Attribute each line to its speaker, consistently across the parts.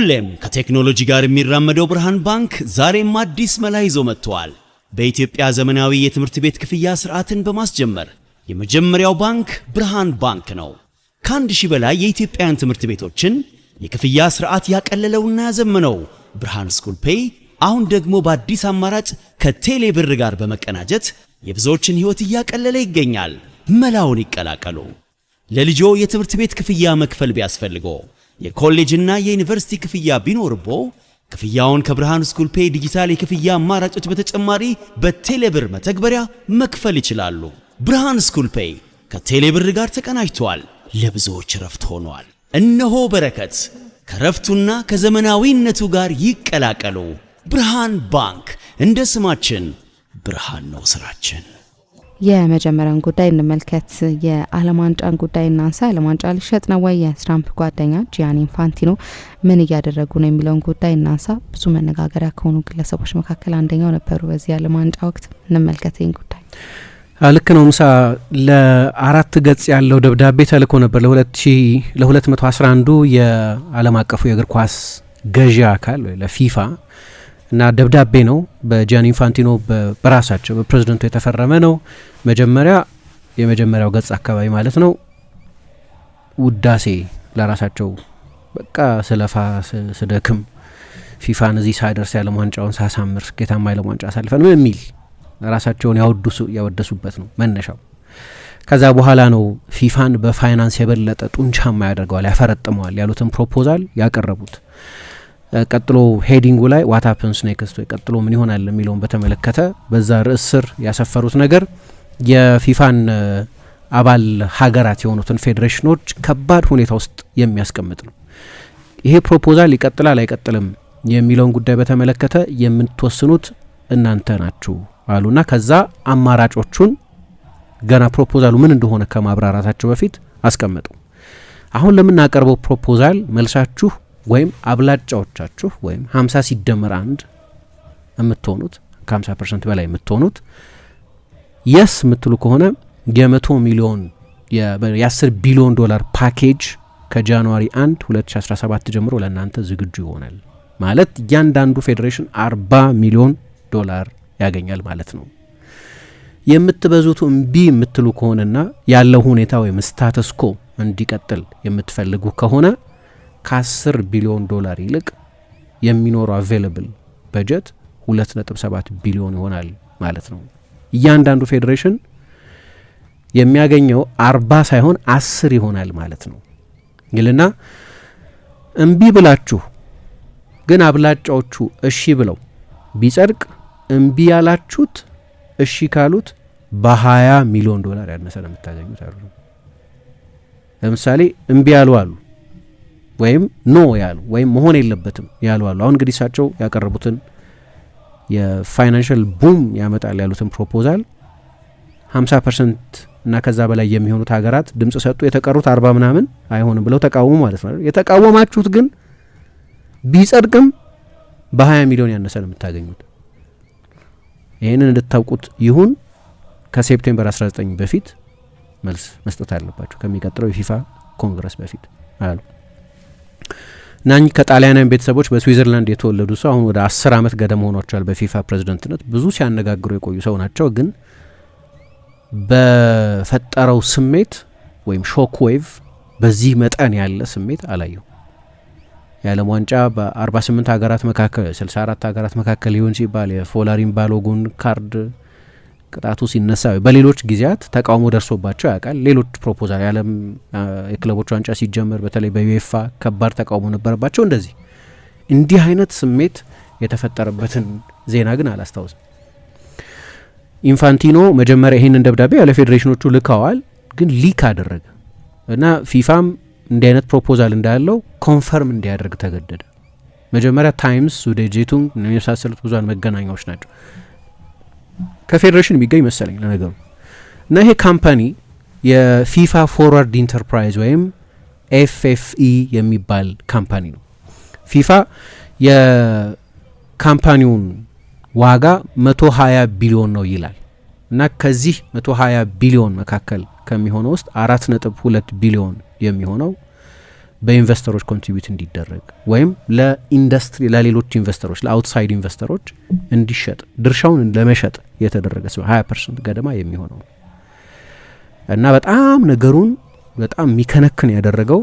Speaker 1: ሁሌም ከቴክኖሎጂ ጋር የሚራመደው ብርሃን ባንክ ዛሬም አዲስ መላ ይዞ መጥቷል። በኢትዮጵያ ዘመናዊ የትምህርት ቤት ክፍያ ስርዓትን በማስጀመር የመጀመሪያው ባንክ ብርሃን ባንክ ነው። ከ1000 በላይ የኢትዮጵያን ትምህርት ቤቶችን የክፍያ ስርዓት ያቀለለውና ያዘመነው ብርሃን ስኩል ፔይ አሁን ደግሞ በአዲስ አማራጭ ከቴሌ ብር ጋር በመቀናጀት የብዙዎችን ህይወት እያቀለለ ይገኛል። መላውን ይቀላቀሉ። ለልጆ የትምህርት ቤት ክፍያ መክፈል ቢያስፈልጎ የኮሌጅና የዩኒቨርሲቲ ክፍያ ቢኖርቦ ክፍያውን ከብርሃን ስኩል ፔይ ዲጂታል የክፍያ አማራጮች በተጨማሪ በቴሌ ብር መተግበሪያ መክፈል ይችላሉ። ብርሃን ስኩል ፔይ ከቴሌ ብር ጋር ተቀናጅቷል። ለብዙዎች ረፍት ሆኗል። እነሆ በረከት ከረፍቱና ከዘመናዊነቱ ጋር ይቀላቀሉ። ብርሃን ባንክ እንደ ስማችን ብርሃን ነው ስራችን።
Speaker 2: የመጀመሪያውን ጉዳይ እንመልከት። የዓለም ዋንጫን ጉዳይ እናንሳ። ዓለም ዋንጫ ሊሸጥ ነው ወይ? የትራምፕ ጓደኛ ጂያኒ ኢንፋንቲኖ ምን እያደረጉ ነው የሚለውን ጉዳይ እናንሳ። ብዙ መነጋገሪያ ከሆኑ ግለሰቦች መካከል አንደኛው ነበሩ በዚህ ዓለም ዋንጫ ወቅት። እንመልከት ይህን ጉዳይ።
Speaker 3: ልክ ነው ምሳ። ለ4 ገጽ ያለው ደብዳቤ ተልኮ ነበር ለ211ዱ የዓለም አቀፉ የእግር ኳስ ገዢ አካል ወይ ለፊፋ እና ደብዳቤ ነው በጂያኒ ኢንፋንቲኖ በራሳቸው በፕሬዝዳንቱ የተፈረመ ነው። የመጀመሪያው ገጽ አካባቢ ማለት ነው ውዳሴ ለራሳቸው በቃ ስለፋ ስደክም ፊፋን እዚህ ሳይደርስ ያለም ዋንጫውን ሳሳምር ስኬታማ ያለም ዋንጫ አሳልፈን ምን የሚል ራሳቸውን ያወደሱበት ነው መነሻው። ከዛ በኋላ ነው ፊፋን በፋይናንስ የበለጠ ጡንቻማ ያደርገዋል ያፈረጥመዋል ያሉትን ፕሮፖዛል ያቀረቡት። ቀጥሎ ሄዲንጉ ላይ ዋት ሃፕንስ ኔክስት ወይ ቀጥሎ ምን ይሆናል የሚለውን በተመለከተ በዛ ርዕስ ስር ያሰፈሩት ነገር የፊፋን አባል ሀገራት የሆኑትን ፌዴሬሽኖች ከባድ ሁኔታ ውስጥ የሚያስቀምጥ ነው። ይሄ ፕሮፖዛል ይቀጥላል አይቀጥልም የሚለውን ጉዳይ በተመለከተ የምትወስኑት እናንተ ናችሁ አሉና ከዛ አማራጮቹን ገና ፕሮፖዛሉ ምን እንደሆነ ከማብራራታቸው በፊት አስቀመጡ። አሁን ለምናቀርበው ፕሮፖዛል መልሳችሁ ወይም አብላጫዎቻችሁ ወይም 50 ሲደመር 1 የምትሆኑት ከ50% በላይ የምትሆኑት የስ የምትሉ ከሆነ የ100 ሚሊዮን የ10 ቢሊዮን ዶላር ፓኬጅ ከጃንዋሪ 1 2017 ጀምሮ ለእናንተ ዝግጁ ይሆናል ማለት እያንዳንዱ ፌዴሬሽን 40 ሚሊዮን ዶላር ያገኛል ማለት ነው። የምትበዙት እምቢ የምትሉ ከሆነና ያለው ሁኔታ ወይም ስታተስ ኮ እንዲቀጥል የምትፈልጉ ከሆነ ከ10 ቢሊዮን ዶላር ይልቅ የሚኖረው አቬይላብል በጀት 2.7 ቢሊዮን ይሆናል ማለት ነው። እያንዳንዱ ፌዴሬሽን የሚያገኘው 40 ሳይሆን 10 ይሆናል ማለት ነው ይልና እምቢ ብላችሁ ግን አብላጫዎቹ እሺ ብለው ቢጸድቅ እምቢ ያላችሁት እሺ ካሉት በ20 ሚሊዮን ዶላር ያነሰ ነው የምታገኙት አሉ። ለምሳሌ እምቢ ያሉ አሉ ወይም ኖ ያሉ ወይም መሆን የለበትም ያሉ አሉ። አሁን እንግዲህ እሳቸው ያቀረቡትን የፋይናንሻል ቡም ያመጣል ያሉትን ፕሮፖዛል 50% እና ከዛ በላይ የሚሆኑት ሀገራት ድምጽ ሰጡ። የተቀሩት 40 ምናምን አይሆንም ብለው ተቃወሙ ማለት ነው። የተቃወማችሁት ግን ቢጸድቅም በ20 ሚሊዮን ያነሰ ነው የምታገኙት። ይሄንን እንድታውቁት ይሁን። ከሴፕቴምበር 19 በፊት መልስ መስጠት አለባቸው ከሚቀጥለው የፊፋ ኮንግረስ በፊት አሉ። ናኝ ከጣሊያናዊ ቤተሰቦች በስዊዘርላንድ የተወለዱ ሰው አሁን ወደ 10 ዓመት ገደማ ሆኗቸዋል በፊፋ ፕሬዝዳንትነት። ብዙ ሲያነጋግሩ የቆዩ ሰው ናቸው። ግን በፈጠረው ስሜት ወይም ሾክ ዌቭ በዚህ መጠን ያለ ስሜት አላየው። የዓለም ዋንጫ በ48 ሀገራት መካከል 64 ሀገራት መካከል ይሁን ሲባል የፎላሪን ባሎጉን ካርድ ቅጣቱ ሲነሳ በሌሎች ጊዜያት ተቃውሞ ደርሶባቸው ያውቃል። ሌሎች ፕሮፖዛል የዓለም የክለቦች ዋንጫ ሲጀመር በተለይ በዩኤፋ ከባድ ተቃውሞ ነበረባቸው። እንዲህ አይነት ስሜት የተፈጠረበትን ዜና ግን አላስታውስም። ኢንፋንቲኖ መጀመሪያ ይሄንን ደብዳቤ ያለ ፌዴሬሽኖቹ ልከዋል፣ ግን ሊክ አደረገ እና ፊፋም እንዲህ አይነት ፕሮፖዛል እንዳለው ኮንፈርም እንዲያደርግ ተገደደ። መጀመሪያ ታይምስ፣ ሱዴጄቱን የመሳሰሉት ብዙሃን መገናኛዎች ናቸው ከፌዴሬሽን የሚገኝ መሰለኝ ለነገሩ። እና ይሄ ካምፓኒ የፊፋ ፎርዋርድ ኢንተርፕራይዝ ወይም ኤፍኤፍኢ የሚባል ካምፓኒ ነው። ፊፋ የካምፓኒውን ዋጋ 120 ቢሊዮን ነው ይላል እና ከዚህ 120 ቢሊዮን መካከል ከሚሆነው ውስጥ 4.2 ቢሊዮን የሚሆነው በኢንቨስተሮች ኮንትሪቢዩት እንዲደረግ ወይም ለኢንዱስትሪ ለሌሎች ኢንቨስተሮች ለአውትሳይድ ኢንቨስተሮች እንዲሸጥ ድርሻውን ለመሸጥ የተደረገ ሲሆን 20% ገደማ የሚሆነው እና በጣም ነገሩን በጣም ሚከነክን ያደረገው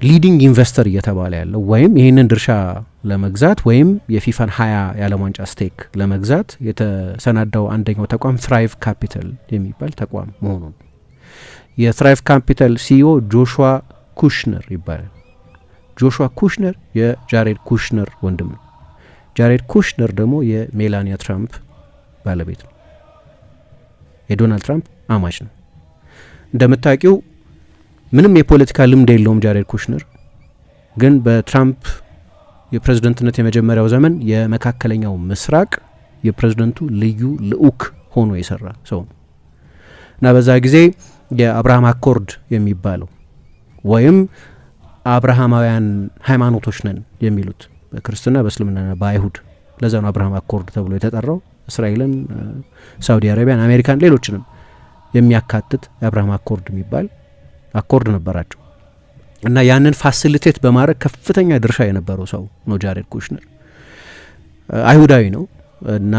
Speaker 3: ሊዲንግ ኢንቨስተር እየተባለ ያለው ወይም ይህንን ድርሻ ለመግዛት ወይም የፊፋን 20 የዓለም ዋንጫ ስቴክ ለመግዛት የተሰናዳው አንደኛው ተቋም ትራይቭ ካፒታል የሚባል ተቋም መሆኑ ነው። የትራይቭ ካፒታል ሲኢኦ ጆሹዋ ኩሽነር ይባላል። ጆሹዋ ኩሽነር የጃሬድ ኩሽነር ወንድም ነው። ጃሬድ ኩሽነር ደግሞ የሜላኒያ ትራምፕ ባለቤት ነው። የዶናልድ ትራምፕ አማች ነው። እንደምታውቂው ምንም የፖለቲካ ልምድ የለውም ጃሬድ ኩሽነር። ግን በትራምፕ የፕሬዝደንትነት የመጀመሪያው ዘመን የመካከለኛው ምስራቅ የፕሬዝደንቱ ልዩ ልዑክ ሆኖ የሰራ ሰው ነው እና በዛ ጊዜ የአብርሃም አኮርድ የሚባለው ወይም አብርሃማውያን ሃይማኖቶች ነን የሚሉት በክርስትና በእስልምናና በአይሁድ ለዛ ነው አብርሃም አኮርድ ተብሎ የተጠራው። እስራኤልን፣ ሳውዲ አረቢያን፣ አሜሪካን ሌሎችንም የሚያካትት የአብርሃም አኮርድ የሚባል አኮርድ ነበራቸው እና ያንን ፋሲሊቴት በማድረግ ከፍተኛ ድርሻ የነበረው ሰው ነው ጃሬድ ኩሽነር። አይሁዳዊ ነው እና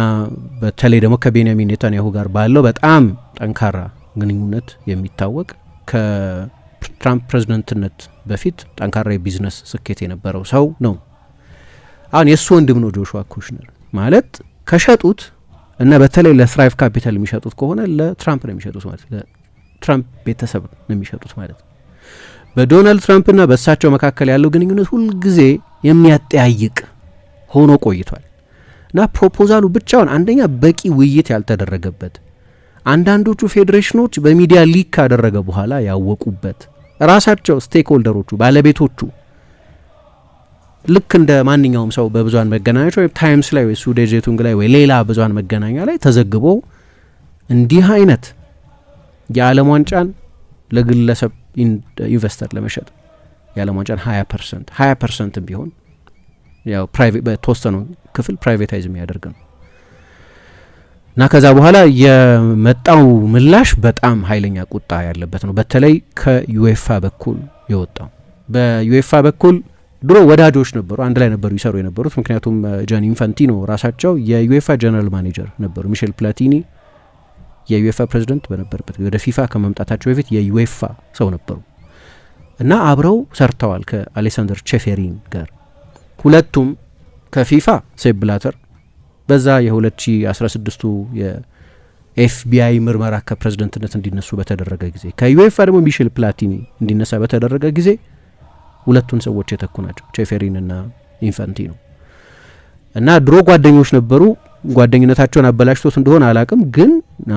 Speaker 3: በተለይ ደግሞ ከቤንያሚን ኔታንያሁ ጋር ባለው በጣም ጠንካራ ግንኙነት የሚታወቅ ከትራምፕ ፕሬዝደንትነት በፊት ጠንካራ የቢዝነስ ስኬት የነበረው ሰው ነው። አሁን የእሱ ወንድም ነው ጆሹዋ ኩሽነር ማለት ከሸጡት እና በተለይ ለትራይቭ ካፒታል የሚሸጡት ከሆነ ለትራምፕ ነው የሚሸጡት ማለት ለትራምፕ ቤተሰብ ነው የሚሸጡት ማለት ነው። በዶናልድ ትራምፕና በእሳቸው መካከል ያለው ግንኙነት ሁልጊዜ የሚያጠያይቅ ሆኖ ቆይቷል እና ፕሮፖዛሉ ብቻውን አንደኛ በቂ ውይይት ያልተደረገበት፣ አንዳንዶቹ ፌዴሬሽኖች በሚዲያ ሊክ ካደረገ በኋላ ያወቁበት፣ ራሳቸው ስቴክሆልደሮቹ ባለቤቶቹ ልክ እንደ ማንኛውም ሰው በብዙሃን መገናኛዎች ወይ ታይምስ ላይ ወይ ሱዴጄቱንግ ላይ ወይ ሌላ ብዙሃን መገናኛ ላይ ተዘግቦ እንዲህ አይነት የዓለም ዋንጫን ለግለሰብ ኢንቨስተር ለመሸጥ የዓለም ዋንጫን 20% ቢሆን ያው ፕራይቬት በተወሰነው ክፍል ፕራይቬታይዝ የሚያደርግ ነው እና ከዛ በኋላ የመጣው ምላሽ በጣም ኃይለኛ ቁጣ ያለበት ነው። በተለይ ከዩኤፋ በኩል የወጣው በዩኤፋ በኩል ድሮ ወዳጆች ነበሩ፣ አንድ ላይ ነበሩ ይሰሩ የነበሩት። ምክንያቱም ጃኒ ኢንፋንቲኖ ራሳቸው የዩኤፋ ጀነራል ማኔጀር ነበሩ። ሚሼል ፕላቲኒ የዩኤፋ ፕሬዝደንት በነበረበት ወደ ፊፋ ከመምጣታቸው በፊት የዩኤፋ ሰው ነበሩ እና አብረው ሰርተዋል ከአሌክሳንደር ቼፌሪን ጋር። ሁለቱም ከፊፋ ሴፕ ብላተር በዛ የ2016ቱ የኤፍቢአይ ምርመራ ከፕሬዝደንትነት እንዲነሱ በተደረገ ጊዜ፣ ከዩኤፋ ደግሞ ሚሼል ፕላቲኒ እንዲነሳ በተደረገ ጊዜ ሁለቱን ሰዎች የተኩ ናቸው፣ ቼፌሪን እና ኢንፋንቲኖ እና ድሮ ጓደኞች ነበሩ። ጓደኝነታቸውን አበላሽቶት እንደሆነ አላቅም፣ ግን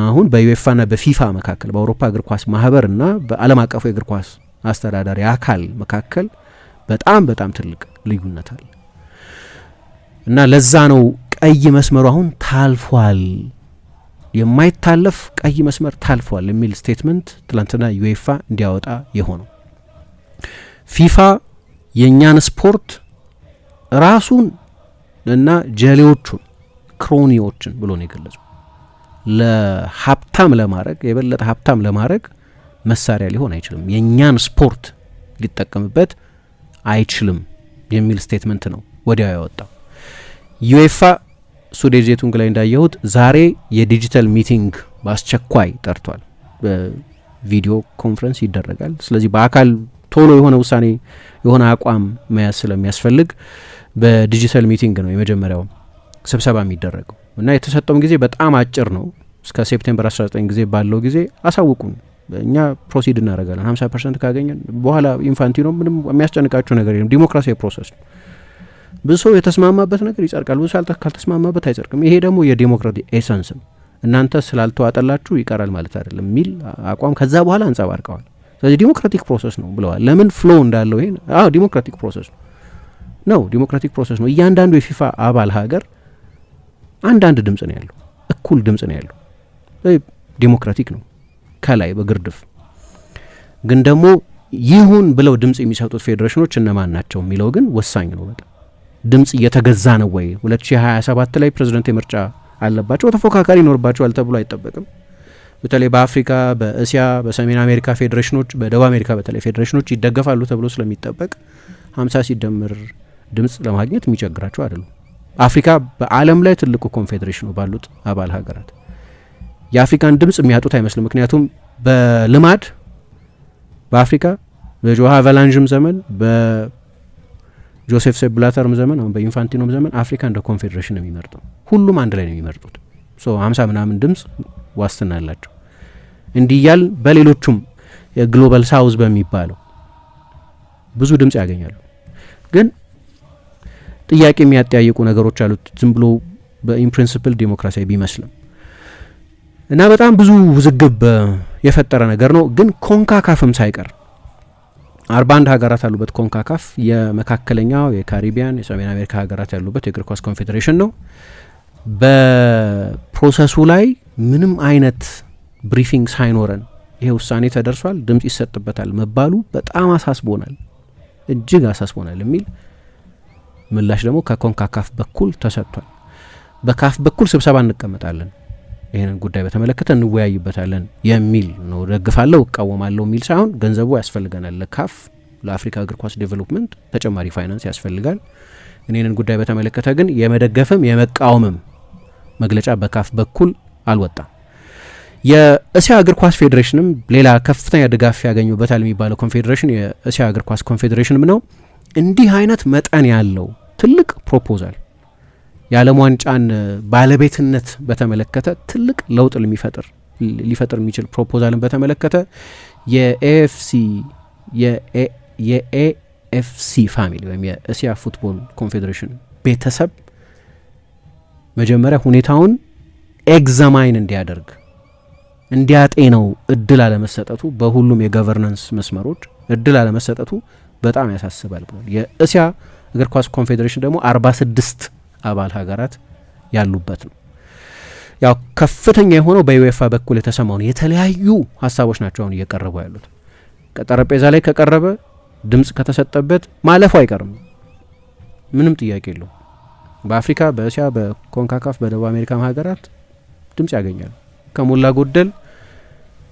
Speaker 3: አሁን በዩኤፋና በፊፋ መካከል በአውሮፓ እግር ኳስ ማህበርና በዓለም አቀፉ የእግር ኳስ አስተዳዳሪ አካል መካከል በጣም በጣም ትልቅ ልዩነት አለ እና ለዛ ነው ቀይ መስመሩ አሁን ታልፏል፣ የማይታለፍ ቀይ መስመር ታልፏል የሚል ስቴትመንት ትላንትና ዩኤፋ እንዲያወጣ የሆነው። ፊፋ የእኛን ስፖርት ራሱን እና ጀሌዎቹን ክሮኒዎችን ብሎ ነው የገለጹ። ለሀብታም ለማድረግ የበለጠ ሀብታም ለማድረግ መሳሪያ ሊሆን አይችልም፣ የእኛን ስፖርት ሊጠቀምበት አይችልም የሚል ስቴትመንት ነው ወዲያው ያወጣው። ዩኤፋ ሱዴጄቱንግ ላይ እንዳየሁት ዛሬ የዲጂታል ሚቲንግ በአስቸኳይ ጠርቷል። በቪዲዮ ኮንፈረንስ ይደረጋል። ስለዚህ በአካል ቶሎ የሆነ ውሳኔ የሆነ አቋም መያዝ ስለሚያስፈልግ በዲጂታል ሚቲንግ ነው የመጀመሪያው ስብሰባ የሚደረገው እና የተሰጠውም ጊዜ በጣም አጭር ነው። እስከ ሴፕቴምበር 19 ጊዜ ባለው ጊዜ አሳውቁን፣ እኛ ፕሮሲድ እናደርጋለን። 50% ካገኘን በኋላ ኢንፋንቲኖ ምንም የሚያስጨንቃቸው ነገር የለም፣ ዲሞክራሲያዊ ፕሮሰስ ነው። ብዙ ሰው የተስማማበት ነገር ይጸድቃል፣ ብዙ ሰው ካልተስማማበት አይጸድቅም። ይሄ ደግሞ የዲሞክራሲ ኤሰንስ ነው። እናንተ ስላልተዋጠላችሁ ይቀራል ማለት አይደለም የሚል አቋም ከዛ በኋላ አንጸባርቀዋል። ስለዚህ ዲሞክራቲክ ፕሮሰስ ነው ብለዋል። ለምን ፍሎ እንዳለው ይሄ ዲሞክራቲክ ፕሮሰስ ነው ዲሞክራቲክ ፕሮሰስ ነው። እያንዳንዱ የፊፋ አባል ሀገር አንዳንድ ድምጽ ነው ያለው፣ እኩል ድምጽ ነው ያለው። ዲሞክራቲክ ነው ከላይ በግርድፍ ግን ደግሞ ይሁን ብለው ድምጽ የሚሰጡት ፌዴሬሽኖች እነማን ናቸው የሚለው ግን ወሳኝ ነው በጣም። ድምጽ እየተገዛ ነው ወይ? 2027 ላይ ፕሬዝዳንት ምርጫ አለባቸው፣ ተፎካካሪ ይኖርባቸዋል ተብሎ አይጠበቅም። በተለይ በአፍሪካ፣ በእስያ፣ በሰሜን አሜሪካ ፌዴሬሽኖች፣ በደቡብ አሜሪካ በተለይ ፌዴሬሽኖች ይደገፋሉ ተብሎ ስለሚጠበቅ 50 ሲደመር ድምጽ ለማግኘት የሚቸግራቸው አይደሉም። አፍሪካ በዓለም ላይ ትልቁ ኮንፌዴሬሽኑ ባሉት አባል ሀገራት የአፍሪካን ድምጽ የሚያጡት አይመስልም። ምክንያቱም በልማድ በአፍሪካ በጆሃ ቫላንዥም ዘመን በጆሴፍ ሴፕ ብላተርም ዘመን አሁን በኢንፋንቲኖም ዘመን አፍሪካ እንደ ኮንፌዴሬሽን የሚመርጠው ሁሉም አንድ ላይ ነው የሚመርጡት። 50 ምናምን ድምጽ ዋስትና አላቸው። እንዲህ እያል በሌሎቹም የግሎባል ሳውዝ በሚባለው ብዙ ድምጽ ያገኛሉ። ግን ጥያቄ የሚያጠያይቁ ነገሮች አሉት። ዝም ብሎ በኢንፕሪንሲፕል ዲሞክራሲያዊ ቢመስልም እና በጣም ብዙ ውዝግብ የፈጠረ ነገር ነው። ግን ኮንካካፍም ሳይቀር 41 ሀገራት ያሉበት ኮንካካፍ የመካከለኛው የካሪቢያን የሰሜን አሜሪካ ሀገራት ያሉበት የእግር ኳስ ኮንፌዴሬሽን ነው። በፕሮሰሱ ላይ ምንም አይነት ብሪፊንግ ሳይኖረን ይሄ ውሳኔ ተደርሷል፣ ድምጽ ይሰጥበታል መባሉ በጣም አሳስቦናል፣ እጅግ አሳስቦናል የሚል ምላሽ ደግሞ ከኮንካካፍ በኩል ተሰጥቷል። በካፍ በኩል ስብሰባ እንቀመጣለን፣ ይህንን ጉዳይ በተመለከተ እንወያይበታለን የሚል ነው። ደግፋለሁ እቃወማለሁ የሚል ሳይሆን ገንዘቡ ያስፈልገናል፣ ለካፍ ለአፍሪካ እግር ኳስ ዴቨሎፕመንት ተጨማሪ ፋይናንስ ያስፈልጋል። ይህንን ጉዳይ በተመለከተ ግን የመደገፍም የመቃወምም መግለጫ በካፍ በኩል አልወጣም። የእስያ እግር ኳስ ፌዴሬሽንም ሌላ ከፍተኛ ድጋፍ ያገኙበታል የሚባለው ኮንፌዴሬሽን የእስያ እግር ኳስ ኮንፌዴሬሽንም ነው። እንዲህ አይነት መጠን ያለው ትልቅ ፕሮፖዛል የዓለም ዋንጫን ባለቤትነት በተመለከተ ትልቅ ለውጥ ሊፈጥር የሚችል ፕሮፖዛልን በተመለከተ የኤኤፍሲ ፋሚሊ ወይም የእስያ ፉትቦል ኮንፌዴሬሽን ቤተሰብ መጀመሪያ ሁኔታውን ኤግዛማይን እንዲያጤነው እድል አለመሰጠቱ፣ በሁሉም የገቨርናንስ መስመሮች እድል አለመሰጠቱ በጣም ያሳስባል ብሏል። የእስያ እግር ኳስ ኮንፌዴሬሽን ደግሞ 46 አባል ሀገራት ያሉበት ነው። ያው ከፍተኛ የሆነው በዩኤፋ በኩል የተሰማውን የተለያዩ ሀሳቦች ናቸው አሁን እየቀረቡ ያሉት። ከጠረጴዛ ላይ ከቀረበ ድምጽ ከተሰጠበት ማለፉ አይቀርም፣ ምንም ጥያቄ የለው። በአፍሪካ፣ በእስያ፣ በኮንካካፍ፣ በደቡብ አሜሪካ ሀገራት ድምጽ ያገኛሉ። ከሞላ ጎደል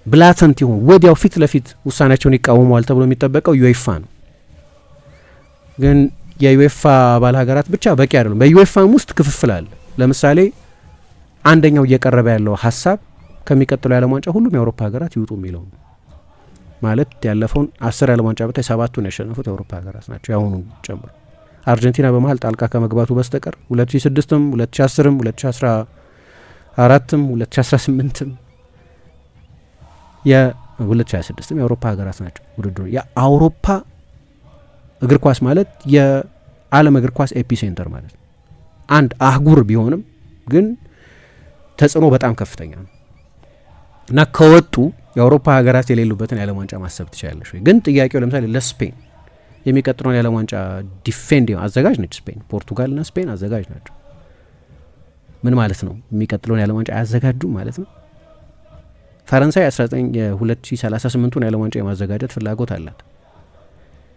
Speaker 3: ብላተንት ይሁን ወዲያው ፊት ለፊት ውሳኔያቸውን ይቃወመዋል ተብሎ የሚጠበቀው ዩኤፋ ነው። ግን የዩኤፋ አባል ሀገራት ብቻ በቂ አይደሉም። በዩኤፋም ውስጥ ክፍፍል አለ። ለምሳሌ አንደኛው እየቀረበ ያለው ሀሳብ ከሚቀጥለው የዓለም ዋንጫ ሁሉም የአውሮፓ ሀገራት ይውጡ የሚለው ማለት ያለፈውን 10 የዓለም ዋንጫ በታይ 7ቱን ያሸነፉት የአውሮፓ ሀገራት ናቸው፣ ያሁኑን ጨምሮ። አርጀንቲና በመሀል ጣልቃ ከመግባቱ በስተቀር 2006ም 2010ም 2014ም 2018ም የ2026ም የአውሮፓ ሀገራት ናቸው። ውድድሩ የአውሮፓ እግር ኳስ ማለት የዓለም እግር ኳስ ኤፒሴንተር ማለት ነው። አንድ አህጉር ቢሆንም ግን ተጽዕኖ በጣም ከፍተኛ ነው እና ከወጡ የአውሮፓ ሀገራት የሌሉበትን የዓለም ዋንጫ ማሰብ ትችላለች ወይ? ግን ጥያቄው ለምሳሌ ለስፔን የሚቀጥለውን የዓለም ዋንጫ ዲፌንድ አዘጋጅ ነች ስፔን። ፖርቱጋልና ስፔን አዘጋጅ ናቸው። ምን ማለት ነው? የሚቀጥለውን የዓለም ዋንጫ አያዘጋጁም ማለት ነው። ፈረንሳይ 2038ቱን የዓለም ዋንጫ የማዘጋጀት ፍላጎት አላት።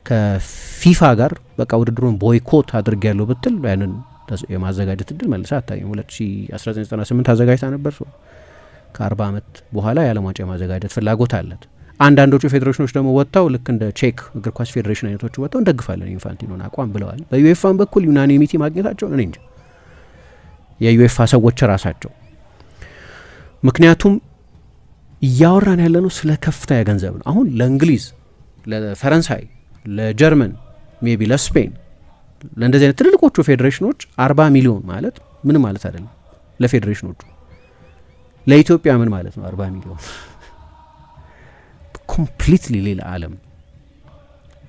Speaker 3: ከፊፋ ጋር በቃ ውድድሩን ቦይኮት አድርግ ያለው ብትል ያንን የማዘጋጀት እድል መልሳ አታየም። 1998 አዘጋጅታ ነበር። ከ40 ዓመት በኋላ የዓለም ዋንጫ የማዘጋጀት ፍላጎት አላት። አንዳንዶቹ ፌዴሬሽኖች ደግሞ ወጥተው ልክ እንደ ቼክ እግር ኳስ ፌዴሬሽን አይነቶቹ ወጥተው እንደግፋለን ኢንፋንቲኖን አቋም ብለዋል። በዩኤፋም በኩል ዩናኒሚቲ ማግኘታቸው እኔ እንጃ የዩኤፋ ሰዎች ራሳቸው። ምክንያቱም እያወራን ያለነው ስለ ከፍተኛ ገንዘብ ነው። አሁን ለእንግሊዝ፣ ለፈረንሳይ፣ ለጀርመን ሜቢ ለስፔን ለእንደዚህ አይነት ትልልቆቹ ፌዴሬሽኖች 40 ሚሊዮን ማለት ምን ማለት አይደለም ለፌዴሬሽኖቹ። ለኢትዮጵያ ምን ማለት ነው 40 ሚሊዮን? ኮምፕሊትሊ ሌላ ዓለም።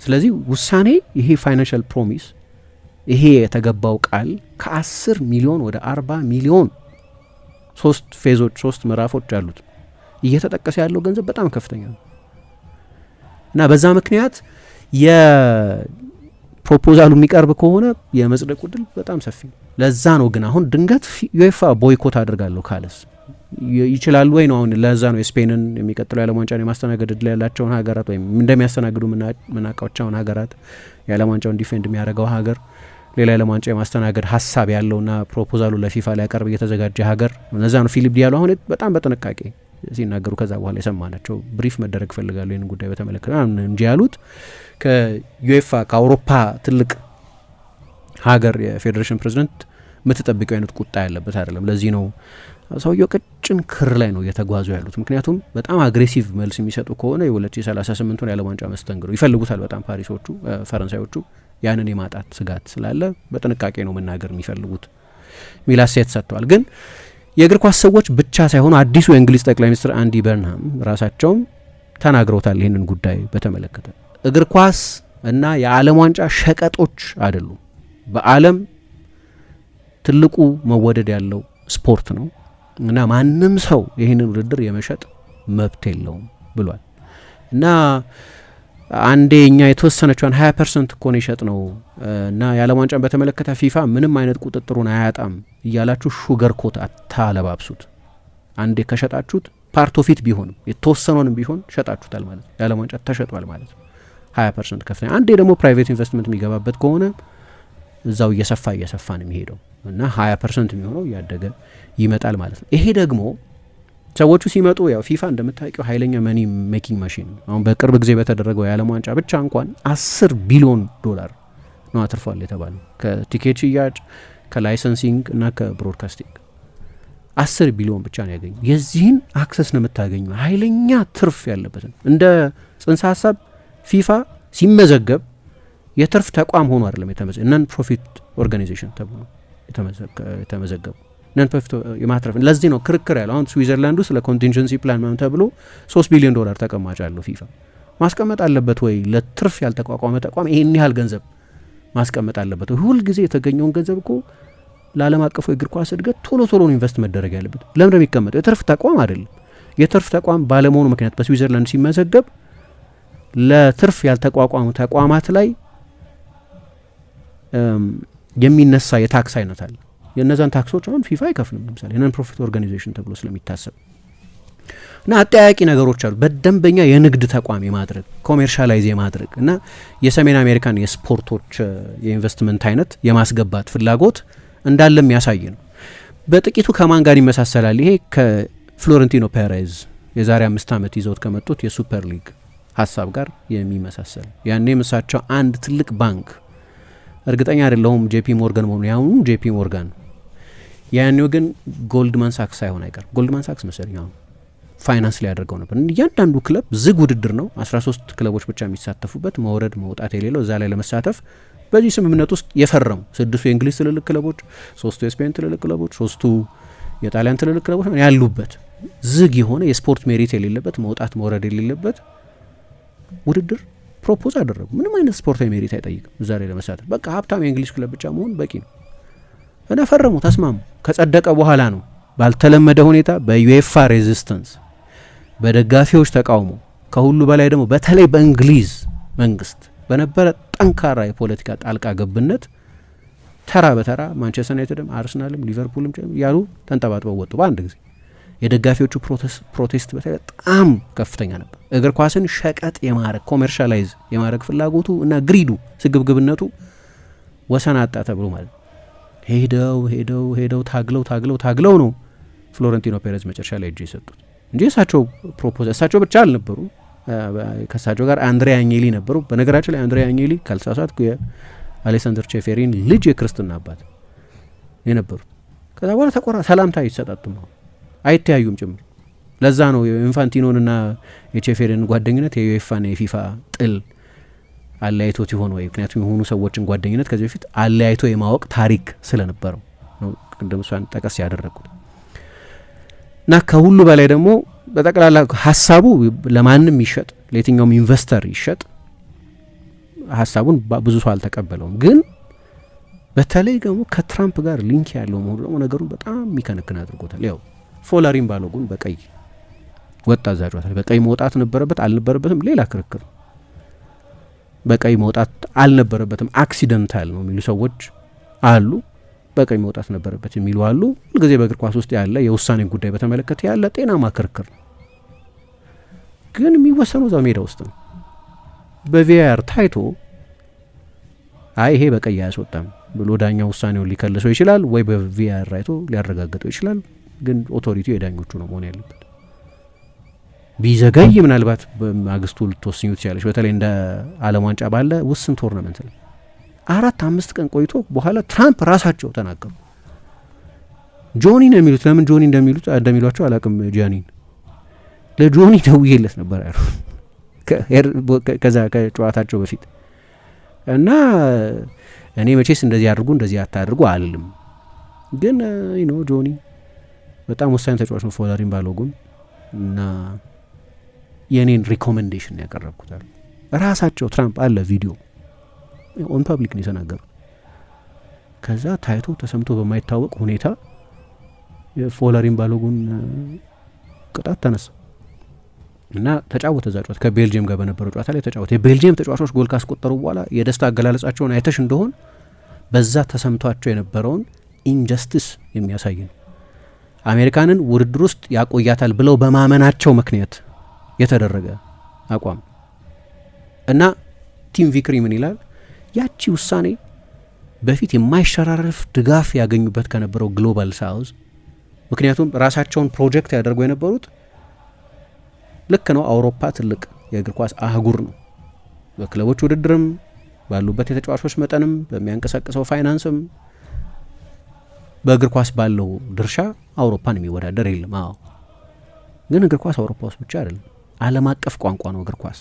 Speaker 3: ስለዚህ ውሳኔ ይሄ ፋይናንሻል ፕሮሚስ ይሄ የተገባው ቃል ከ10 ሚሊዮን ወደ 40 ሚሊዮን 3 ፌዞች 3 ምዕራፎች አሉት። እየተጠቀሰ ያለው ገንዘብ በጣም ከፍተኛ ነው እና በዛ ምክንያት የፕሮፖዛሉ የሚቀርብ ከሆነ የመጽደቁ ድል በጣም ሰፊ ነው። ለዛ ነው ግን አሁን ድንገት ዩኤፋ ቦይኮት አድርጋለሁ ካለስ ይችላሉ ወይ ነው? አሁን ለዛ ነው የስፔንን የሚቀጥለው የዓለም ዋንጫን የማስተናገድ እድል ያላቸውን ሀገራት ወይም እንደሚያስተናግዱ ምናቃዎቻውን ሀገራት የዓለም ዋንጫውን ዲፌንድ የሚያደርገው ሀገር ሌላ የዓለም ዋንጫ የማስተናገድ ሀሳብ ያለውና ፕሮፖዛሉ ለፊፋ ሊያቀርብ እየተዘጋጀ ሀገር እነዛ ነው። ፊሊፕ ዲያሎ አሁን በጣም በጥንቃቄ ሲናገሩ ከዛ በኋላ የሰማናቸው ብሪፍ መደረግ ፈልጋሉ ይህን ጉዳይ በተመለከተ እንጂ ያሉት ከዩኤፋ ከአውሮፓ ትልቅ ሀገር የፌዴሬሽን ፕሬዚደንት የምትጠብቀው አይነት ቁጣ ያለበት አይደለም። ለዚህ ነው ሰውየው ቀጭን ክር ላይ ነው እየተጓዙ ያሉት። ምክንያቱም በጣም አግሬሲቭ መልስ የሚሰጡ ከሆነ የ2038ቱን የዓለም ዋንጫ መስተንግዶ ይፈልጉታል በጣም ፓሪሶቹ፣ ፈረንሳዮቹ ያንን የማጣት ስጋት ስላለ በጥንቃቄ ነው መናገር የሚፈልጉት ሚል አስተያየት ሰጥተዋል። ግን የእግር ኳስ ሰዎች ብቻ ሳይሆኑ አዲሱ የእንግሊዝ ጠቅላይ ሚኒስትር አንዲ በርንሃም ራሳቸውም ተናግረውታል ይህንን ጉዳይ በተመለከተ። እግር ኳስ እና የዓለም ዋንጫ ሸቀጦች አይደሉም። በዓለም ትልቁ መወደድ ያለው ስፖርት ነው እና ማንም ሰው ይህንን ውድድር የመሸጥ መብት የለውም ብሏል። እና አንዴ እኛ የተወሰነችውን 20% እኮ ነው የሸጥ ነው እና የዓለም ዋንጫን በተመለከተ ፊፋ ምንም አይነት ቁጥጥሩን አያጣም እያላችሁ ሹገር ኮት አታለባብሱት። አንዴ ከሸጣችሁት ፓርት ኦፍ ኢት ቢሆንም የተወሰነውንም ቢሆን ሸጣችሁታል ማለት ነው። የዓለም ዋንጫ ተሸጧል ማለት ነው። 20% ከፍተኛ። አንዴ ደግሞ ፕራይቬት ኢንቨስትመንት የሚገባበት ከሆነ እዛው እየሰፋ ነው የሚሄደው እና 20% የሚሆነው እያደገ ይመጣል ማለት ነው። ይሄ ደግሞ ሰዎቹ ሲመጡ ያው ፊፋ እንደምታውቂው ኃይለኛ መኒ ሜኪንግ ማሽን አሁን በቅርብ ጊዜ በተደረገው የዓለም ዋንጫ ብቻ እንኳን $10 ቢሊዮን ነው አትርፏል የተባለው ከቲኬት ሽያጭ ከላይሰንሲንግ እና ከብሮድካስቲንግ 10 ቢሊዮን ብቻ ነው ያገኘው። የዚህን አክሰስ ነው የምታገኘው ኃይለኛ ትርፍ ያለበትን። እንደ ጽንሰ ሀሳብ ፊፋ ሲመዘገብ የትርፍ ተቋም ሆኖ አይደለም የተመዘገበው፣ ነን ፕሮፊት ኦርጋናይዜሽን ተብሎ የተመዘገበው ነን ፕሮፊት የማትረፍ። ለዚህ ነው ክርክር ያለው። አሁን ስዊዘርላንድ ውስጥ ለኮንቲንጀንሲ ፕላን ማለት ተብሎ $3 ቢሊዮን ተቀማጭ አለው። ፊፋ ማስቀመጥ አለበት ወይ? ለትርፍ ያልተቋቋመ ተቋም ይሄን ያህል ገንዘብ ማስቀመጥ አለበት ወይ? ሁል ጊዜ የተገኘውን ገንዘብ እኮ ለዓለም አቀፉ የእግር ኳስ እድገት ቶሎ ነው ኢንቨስት መደረግ ያለበት። ለምን ነው የሚቀመጠው? የትርፍ ተቋም አይደለም። የትርፍ ተቋም ባለመሆኑ ምክንያት በስዊዘርላንድ ሲመዘገብ ለትርፍ ያልተቋቋሙ ተቋማት ላይ የሚነሳ የታክስ አይነት አለ። የእነዛን ታክሶች አሁን ፊፋ አይከፍልም። ለምሳሌ ነን ፕሮፊት ኦርጋናይዜሽን ተብሎ ስለሚታሰብ እና አጠያቂ ነገሮች አሉ። በደንበኛ የንግድ ተቋም የማድረግ ኮሜርሻላይዝ የማድረግ እና የሰሜን አሜሪካን የስፖርቶች የኢንቨስትመንት አይነት የማስገባት ፍላጎት እንዳለ የሚያሳይ ነው። በጥቂቱ ከማን ጋር ይመሳሰላል? ይሄ ከፍሎረንቲኖ ፔሬዝ የዛሬ 5 ዓመት ይዘውት ከመጡት የሱፐር ሊግ ሀሳብ ጋር የሚመሳሰል። ያኔ ምሳቸው አንድ ትልቅ ባንክ እርግጠኛ አይደለሁም ጄፒ ሞርጋን መሆኑ ያሁኑ ጄፒ ሞርጋን ያኔው ግን ጎልድማን ሳክስ ሳይሆን አይቀርም። ጎልድማን ሳክስ መሰለኝ አሁን ፋይናንስ ላይ ያደርገው ነበር። እያንዳንዱ ክለብ ዝግ ውድድር ነው፣ 13 ክለቦች ብቻ የሚሳተፉበት መውረድ መውጣት የሌለው እዛ ላይ ለመሳተፍ በዚህ ስምምነት ውስጥ የፈረሙ 6 የእንግሊዝ ትልልቅ ክለቦች፣ 3 የስፔን ትልልቅ ክለቦች፣ 3 የጣሊያን ትልልቅ ክለቦች ያሉበት ዝግ የሆነ የስፖርት ሜሪት የሌለበት መውጣት መውረድ የሌለበት ውድድር ፕሮፖዝ አደረጉ። ምንም አይነት ስፖርታዊ ሜሪት አይጠይቅም እዛ ላይ ለመሳተፍ። በቃ ሀብታም የእንግሊዝ ክለብ ብቻ መሆን በቂ ነው እና ፈረሙ፣ ተስማሙ። ከጸደቀ በኋላ ነው ባልተለመደ ሁኔታ በዩኤፋ ሬዚስተንስ፣ በደጋፊዎች ተቃውሞ፣ ከሁሉ በላይ ደግሞ በተለይ በእንግሊዝ መንግስት በነበረ ጠንካራ የፖለቲካ ጣልቃ ገብነት ተራ በተራ ማንቸስተር ዩናይትድም አርሰናልም ሊቨርፑልም ያሉ ተንጠባጥበው ወጡ በአንድ ጊዜ። የደጋፊዎቹ ፕሮቴስት በጣም ከፍተኛ ነበር። እግር ኳስን ሸቀጥ የማረግ ኮሜርሻላይዝ የማረግ ፍላጎቱ እና ግሪዱ ስግብግብነቱ ወሰን አጣ ተብሎ ማለት ሄደው ታግለው ነው ፍሎረንቲኖ ፔሬዝ መጨረሻ ላይ እጅ የሰጡት እንጂ እሳቸው ብቻ አልነበሩም። ከእሳቸው ጋር አንድሬ አኘሊ ነበሩ። በነገራችን ላይ አንድሬ አኘሊ ካልተሳሳትኩ የአሌሳንደር ቼፌሪን ልጅ የክርስትና አባት የነበሩት። ከዛ በኋላ ሰላምታ አይሰጣጡም፣ አይተያዩም ጭምር። ለዛ ነው የኢንፋንቲኖንና የቼፌሪን ጓደኝነት የዩኤፋና የፊፋ ጥል አለያይቶት ይሆን ወይ? ምክንያቱም የሆኑ ሰዎችን ጓደኝነት ከዚህ በፊት አለያይቶ የማወቅ ታሪክ ስለነበረው ነው ቅድም እሷን ጠቀስ ያደረጉት። እና ከሁሉ በላይ ደግሞ በጠቅላላ ሀሳቡ ለማንም ይሸጥ፣ ለየትኛውም ኢንቨስተር ይሸጥ፣ ሀሳቡን ብዙ ሰው አልተቀበለውም። ግን በተለይ ደግሞ ከትራምፕ ጋር ሊንክ ያለው መሆኑ ደግሞ ነገሩን በጣም የሚከነክን አድርጎታል። ያው ፎላሪን ባሎጉን በቀይ ወጣ ዛጇታል። በቀይ መውጣት ነበረበት አልነበረበትም ሌላ ክርክር። በቀይ መውጣት አልነበረበትም አክሲደንታል ነው የሚሉ ሰዎች አሉ። በቀይ መውጣት ነበረበት የሚሉ አሉ። ሁልጊዜ በእግር ኳስ ውስጥ ያለ የውሳኔ ጉዳይ በተመለከተ ያለ ጤናማ ክርክር ነው። ግን የሚወሰነው እዛው ሜዳ ውስጥ ነው። በቪአር ታይቶ ይሄ በቀይ አያስወጣም ብሎ ዳኛው ውሳኔውን ሊከልሰው ይችላል፣ ወይ በቪአር አይቶ ሊያረጋግጠው ይችላል። ግን ኦቶሪቲው የዳኞቹ ነው መሆን ያለበት። ቢዘገይ ምናልባት በማግስቱ ልትወስኙ ትችላለች። በተለይ እንደ ዓለም ዋንጫ ባለ ውስን ቶርናመንት ላይ 4-5 ቀን ቆይቶ በኋላ ትራምፕ ራሳቸው ተናገሩ። ጆኒ ነው የሚሉት። ለምን ጆኒ እንደሚሏቸው አላቅም። ጃኒን ለጆኒ ደውዬለት ነበር ያሉ ከዛ ከጨዋታቸው በፊት እና እኔ መቼስ እንደዚህ አድርጉ እንደዚህ አታድርጉ አልልም፣ ግን ጆኒ በጣም ወሳኝ ተጫዋች ነው ፎላሪን ባሎጉን እና የኔን ሪኮሜንዴሽን ያቀረብኩታል። ራሳቸው ትራምፕ አለ ቪዲዮ ኦን ፐብሊክ ነው የተናገሩ። ከዛ ታይቶ ተሰምቶ በማይታወቅ ሁኔታ የፎላሪን ባሎጉን ቅጣት ተነሳ እና ተጫወተ። እዛ ጨዋታ ከቤልጅየም ጋር በነበረው ጨዋታ ላይ ተጫወተ። የቤልጅየም ተጫዋቾች ጎል ካስቆጠሩ በኋላ የደስታ አገላለጻቸውን አይተሽ እንደሆን በዛ ተሰምቷቸው የነበረውን ኢንጀስቲስ የሚያሳይ ነው። አሜሪካንን ውድድር ውስጥ ያቆያታል ብለው በማመናቸው ምክንያት የተደረገ አቋም እና ቲም ቪክሪ ምን ይላል? ያቺ ውሳኔ በፊት የማይሸራረፍ ድጋፍ ያገኙበት ከነበረው ግሎባል ሳውዝ፣ ምክንያቱም ራሳቸውን ፕሮጀክት ያደርጉ የነበሩት ልክ ነው፣ አውሮፓ ትልቅ የእግር ኳስ አህጉር ነው፣ በክለቦች ውድድርም ባሉበት የተጫዋቾች መጠንም በሚያንቀሳቅሰው ፋይናንስም በእግር ኳስ ባለው ድርሻ አውሮፓን የሚወዳደር የለም። አዎ፣ ግን እግር ኳስ አውሮፓ ውስጥ ብቻ አይደለም፣ ዓለም አቀፍ ቋንቋ ነው እግር ኳስ።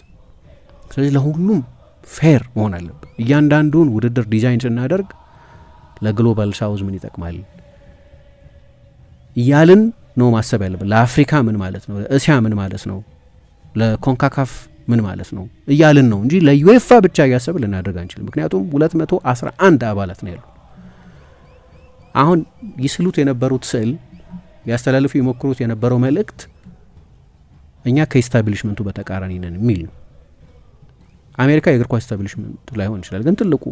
Speaker 3: ስለዚህ ለሁሉም ፌር መሆን አለብን። እያንዳንዱን ውድድር ዲዛይን ስናደርግ ለግሎባል ሳውዝ ምን ይጠቅማል እያልን ነው ማሰብ ያለብን። ለአፍሪካ ምን ማለት ነው፣ ለእስያ ምን ማለት ነው፣ ለኮንካካፍ ምን ማለት ነው እያልን ነው እንጂ ለዩኤፋ ብቻ እያሰብን ልናደርግ አንችልም። ምክንያቱም 211 አባላት ነው ያሉ። አሁን ይስሉት የነበሩት ስዕል ሊያስተላልፉ ይሞክሩት የነበረው መልእክት እኛ ከኢስታብሊሽመንቱ በተቃራኒ ነን የሚል ነው። አሜሪካ የእግር ኳስ ኢስታብሊሽመንት ላይሆን ይችላል፣ ግን ትልቁ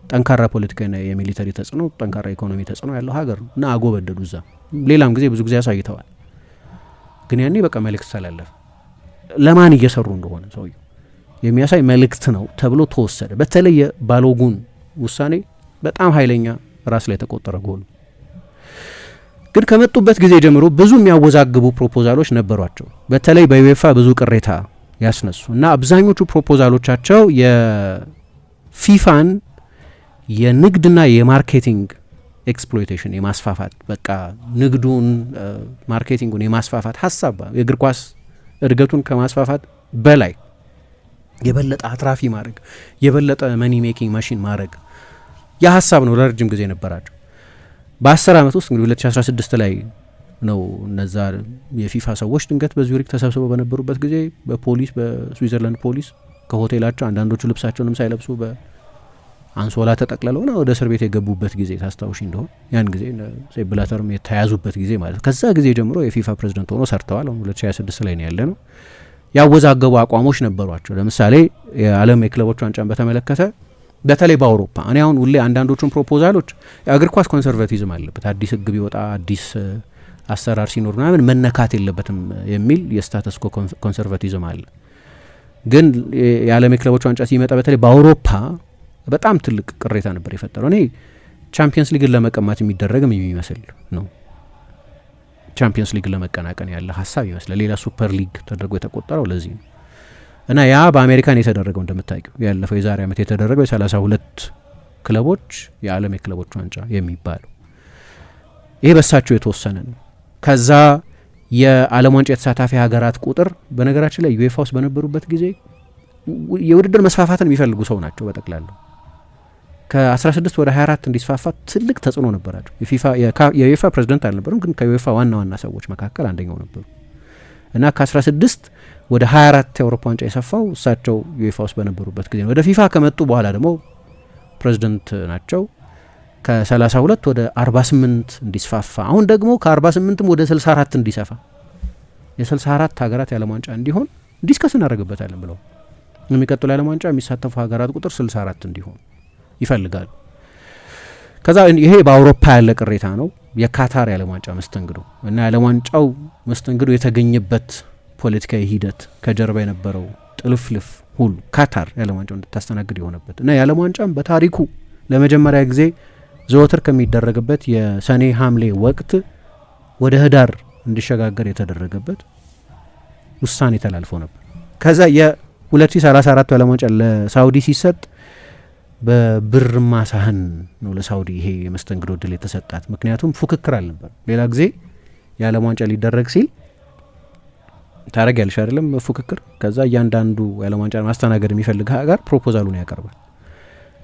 Speaker 3: ጠንካራ ፖለቲካና የሚሊተሪ ተጽዕኖ፣ ጠንካራ ኢኮኖሚ ተጽዕኖ ያለው ሀገር ነው እና አጎበደዱ። እዛ ሌላም ጊዜ ብዙ ጊዜ አሳይተዋል። ግን ያኔ በቃ መልእክት ተላለፈ። ለማን እየሰሩ እንደሆነ ሰውየው የሚያሳይ መልእክት ነው ተብሎ ተወሰደ። በተለይ የባሎጉን ውሳኔ በጣም ኃይለኛ ራስ ላይ የተቆጠረ ጎል። ግን ከመጡበት ጊዜ ጀምሮ ብዙ የሚያወዛግቡ ፕሮፖዛሎች ነበሯቸው። በተለይ በዩኤፋ ብዙ ቅሬታ ያስነሱ እና አብዛኞቹ ፕሮፖዛሎቻቸው የፊፋን የንግድና የማርኬቲንግ ኤክስፕሎይቴሽን የማስፋፋት በቃ ንግዱን ማርኬቲንጉን የማስፋፋት ሀሳብ የእግር ኳስ እድገቱን ከማስፋፋት በላይ የበለጠ አትራፊ ማድረግ የበለጠ መኒ ሜኪንግ ማሽን ማድረግ ያ ሀሳብ ነው ለረጅም ጊዜ ነበራቸው። በ10 ዓመት ውስጥ እንግዲህ 2016 ላይ ነው እነዛ የፊፋ ሰዎች ድንገት በዙሪክ ተሰብስበው በነበሩበት ጊዜ በፖሊስ በስዊዘርላንድ ፖሊስ ከሆቴላቸው አንዳንዶቹ ልብሳቸውንም ሳይለብሱ በአንሶላ ተጠቅልለውና ወደ እስር ቤት የገቡበት ጊዜ ታስታውሽ እንደሆነ ያን ጊዜ ሴፕ ብላተርም የተያዙበት ጊዜ ማለት ከዛ ጊዜ ጀምሮ የፊፋ ፕሬዝዳንት ሆኖ ሰርተዋል። አሁን 2026 ላይ ነው ያለ ነው። ያወዛገቡ አቋሞች ነበሯቸው። ለምሳሌ የዓለም የክለቦች ዋንጫን በተመለከተ በተለይ በአውሮፓ እኔ አሁን ሁሌ አንዳንዶቹን ፕሮፖዛሎች የእግር ኳስ ኮንሰርቫቲዝም አለበት፣ አዲስ ሕግ ቢወጣ አዲስ አሰራር ሲኖር ምናምን መነካት የለበትም የሚል የስታተስ ኮ ኮንሰርቫቲዝም አለ። ግን የዓለም የክለቦች ዋንጫ ሲመጣ በተለይ በአውሮፓ በጣም ትልቅ ቅሬታ ነበር የፈጠረው። እኔ ቻምፒየንስ ሊግን ለመቀማት የሚደረግም የሚመስል ነው። ቻምፒየንስ ሊግን ለመቀናቀን ያለ ሀሳብ ይመስላል። ሌላ ሱፐር ሊግ ተደርጎ የተቆጠረው ለዚህ ነው። እና ያ በአሜሪካን የተደረገው እንደምታውቂው ያለፈው የዛሬ ዓመት የተደረገው የ32 ክለቦች የዓለም የክለቦች ዋንጫ የሚባለው ይሄ በሳቸው የተወሰነ ነው። ከዛ የዓለም ዋንጫ የተሳታፊ ሀገራት ቁጥር በነገራችን ላይ ዩኤፋ ውስጥ በነበሩበት ጊዜ የውድድር መስፋፋትን የሚፈልጉ ሰው ናቸው። በጠቅላላው ከ16 ወደ 24 እንዲስፋፋ ትልቅ ተጽዕኖ ነበራቸው። የዩኤፋ ፕሬዝዳንት አልነበሩም፣ ግን ከዩኤፋ ዋና ዋና ሰዎች መካከል አንደኛው ነበሩ እና ከ16 ወደ 24 የአውሮፓ ዋንጫ የሰፋው እሳቸው ዩኤፋ ውስጥ በነበሩበት ጊዜ ነው። ወደ ፊፋ ከመጡ በኋላ ደግሞ ፕሬዝዳንት ናቸው። ከ32 ወደ 48 እንዲስፋፋ አሁን ደግሞ ከ48ም ወደ 64 እንዲሰፋ የ64 ሀገራት የዓለም ዋንጫ እንዲሆን ዲስከስ እናደርግበታለን ብለው የሚቀጥሉ የዓለም ዋንጫ የሚሳተፉ ሀገራት ቁጥር 64 እንዲሆን ይፈልጋሉ። ከዛ ይሄ በአውሮፓ ያለ ቅሬታ ነው። የካታር የዓለም ዋንጫ መስተንግዶ እና የዓለም ዋንጫው መስተንግዶ የተገኘበት ፖለቲካዊ ሂደት ከጀርባ የነበረው ጥልፍልፍ ሁሉ ካታር የዓለም ዋንጫው እንድታስተናግድ የሆነበት እና የዓለም ዋንጫም በታሪኩ ለመጀመሪያ ጊዜ ዘወትር ከሚደረግበት የሰኔ ሐምሌ ወቅት ወደ ህዳር እንዲሸጋገር የተደረገበት ውሳኔ ተላልፎ ነበር። ከዛ የ2034 የዓለም ዋንጫ ለሳውዲ ሲሰጥ በብርማ ሳህን ነው ለሳውዲ ይሄ የመስተንግዶ እድል የተሰጣት። ምክንያቱም ፉክክር አልነበር። ሌላ ጊዜ የዓለም ዋንጫ ሊደረግ ሲል ታረግ ያልሽ አይደለም ፉክክር። ከዛ እያንዳንዱ የዓለም ዋንጫ ማስተናገድ የሚፈልግ ሀገር ፕሮፖዛሉን ያቀርባል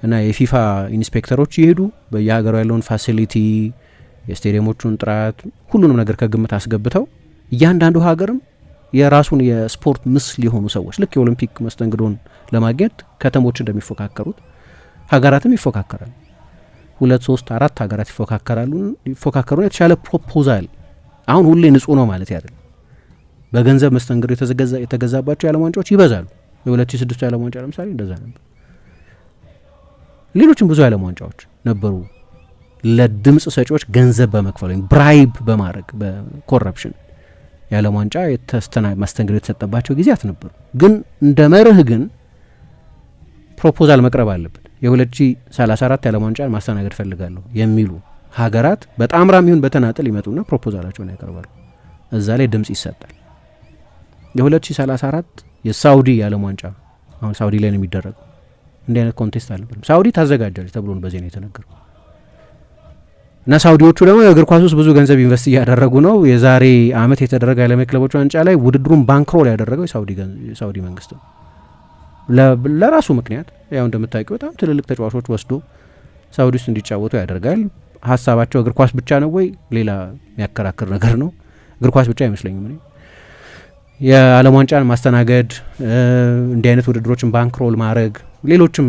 Speaker 3: እና የፊፋ ኢንስፔክተሮች ይሄዱ በየሀገሩ ያለውን ፋሲሊቲ፣ የስቴዲየሞቹን ጥራት፣ ሁሉንም ነገር ከግምት አስገብተው እያንዳንዱ ሀገርም የራሱን የስፖርት ምስል የሆኑ ሰዎች ልክ የኦሎምፒክ መስተንግዶን ለማግኘት ከተሞች እንደሚፎካከሩት ሀገራትም ይፎካከራሉ። 2 3 4 ሀገራት ይፎካከሩን የተሻለ ፕሮፖዛል። አሁን ሁሌ ንጹህ ነው ማለት አይደለም። በገንዘብ መስተንግዶ የተገዛባቸው የዓለም ዋንጫዎች ይበዛሉ። የ2006 የዓለም ዋንጫ ለምሳሌ እንደዛ ነበር። ሌሎችም ብዙ የዓለም ዋንጫዎች ነበሩ ለድምጽ ሰጪዎች ገንዘብ በመክፈል ወይም ብራይብ በማድረግ በኮረፕሽን የዓለም ዋንጫ መስተንግዶ የተሰጠባቸው ጊዜያት ነበሩ። ግን እንደ መርህ ግን ፕሮፖዛል መቅረብ አለበት። የ2034 የዓለም ዋንጫን ማስተናገድ ፈልጋለሁ የሚሉ ሀገራት በጣምራም ይሁን በተናጠል ይመጡና ፕሮፖዛላቸውን ያቀርባሉ። እዛ ላይ ድምጽ ይሰጣል። የ2034 የሳውዲ የዓለም ዋንጫ አሁን ሳውዲ ላይ ነው የሚደረገው። እንዲህ አይነት ኮንቴስት አልነበረም። ሳውዲ ታዘጋጃለች ተብሎ ነው በዚህ ነው የተነገረው። እና ሳውዲዎቹ ደግሞ የእግር ኳስ ውስጥ ብዙ ገንዘብ ኢንቨስት እያደረጉ ነው። የዛሬ አመት የተደረገ የዓለም ክለቦች ዋንጫ ላይ ውድድሩን ባንክሮል ያደረገው የሳውዲ መንግስት ነው። ለራሱ ምክንያት ያው እንደምታውቂው በጣም ትልልቅ ተጫዋቾች ወስዶ ሳውዲ ውስጥ እንዲጫወቱ ያደርጋል። ሀሳባቸው እግር ኳስ ብቻ ነው ወይ? ሌላ የሚያከራክር ነገር ነው። እግር ኳስ ብቻ አይመስለኝም። የዓለም ዋንጫን ማስተናገድ፣ እንዲህ አይነት ውድድሮችን ባንክሮል ማድረግ፣ ሌሎችም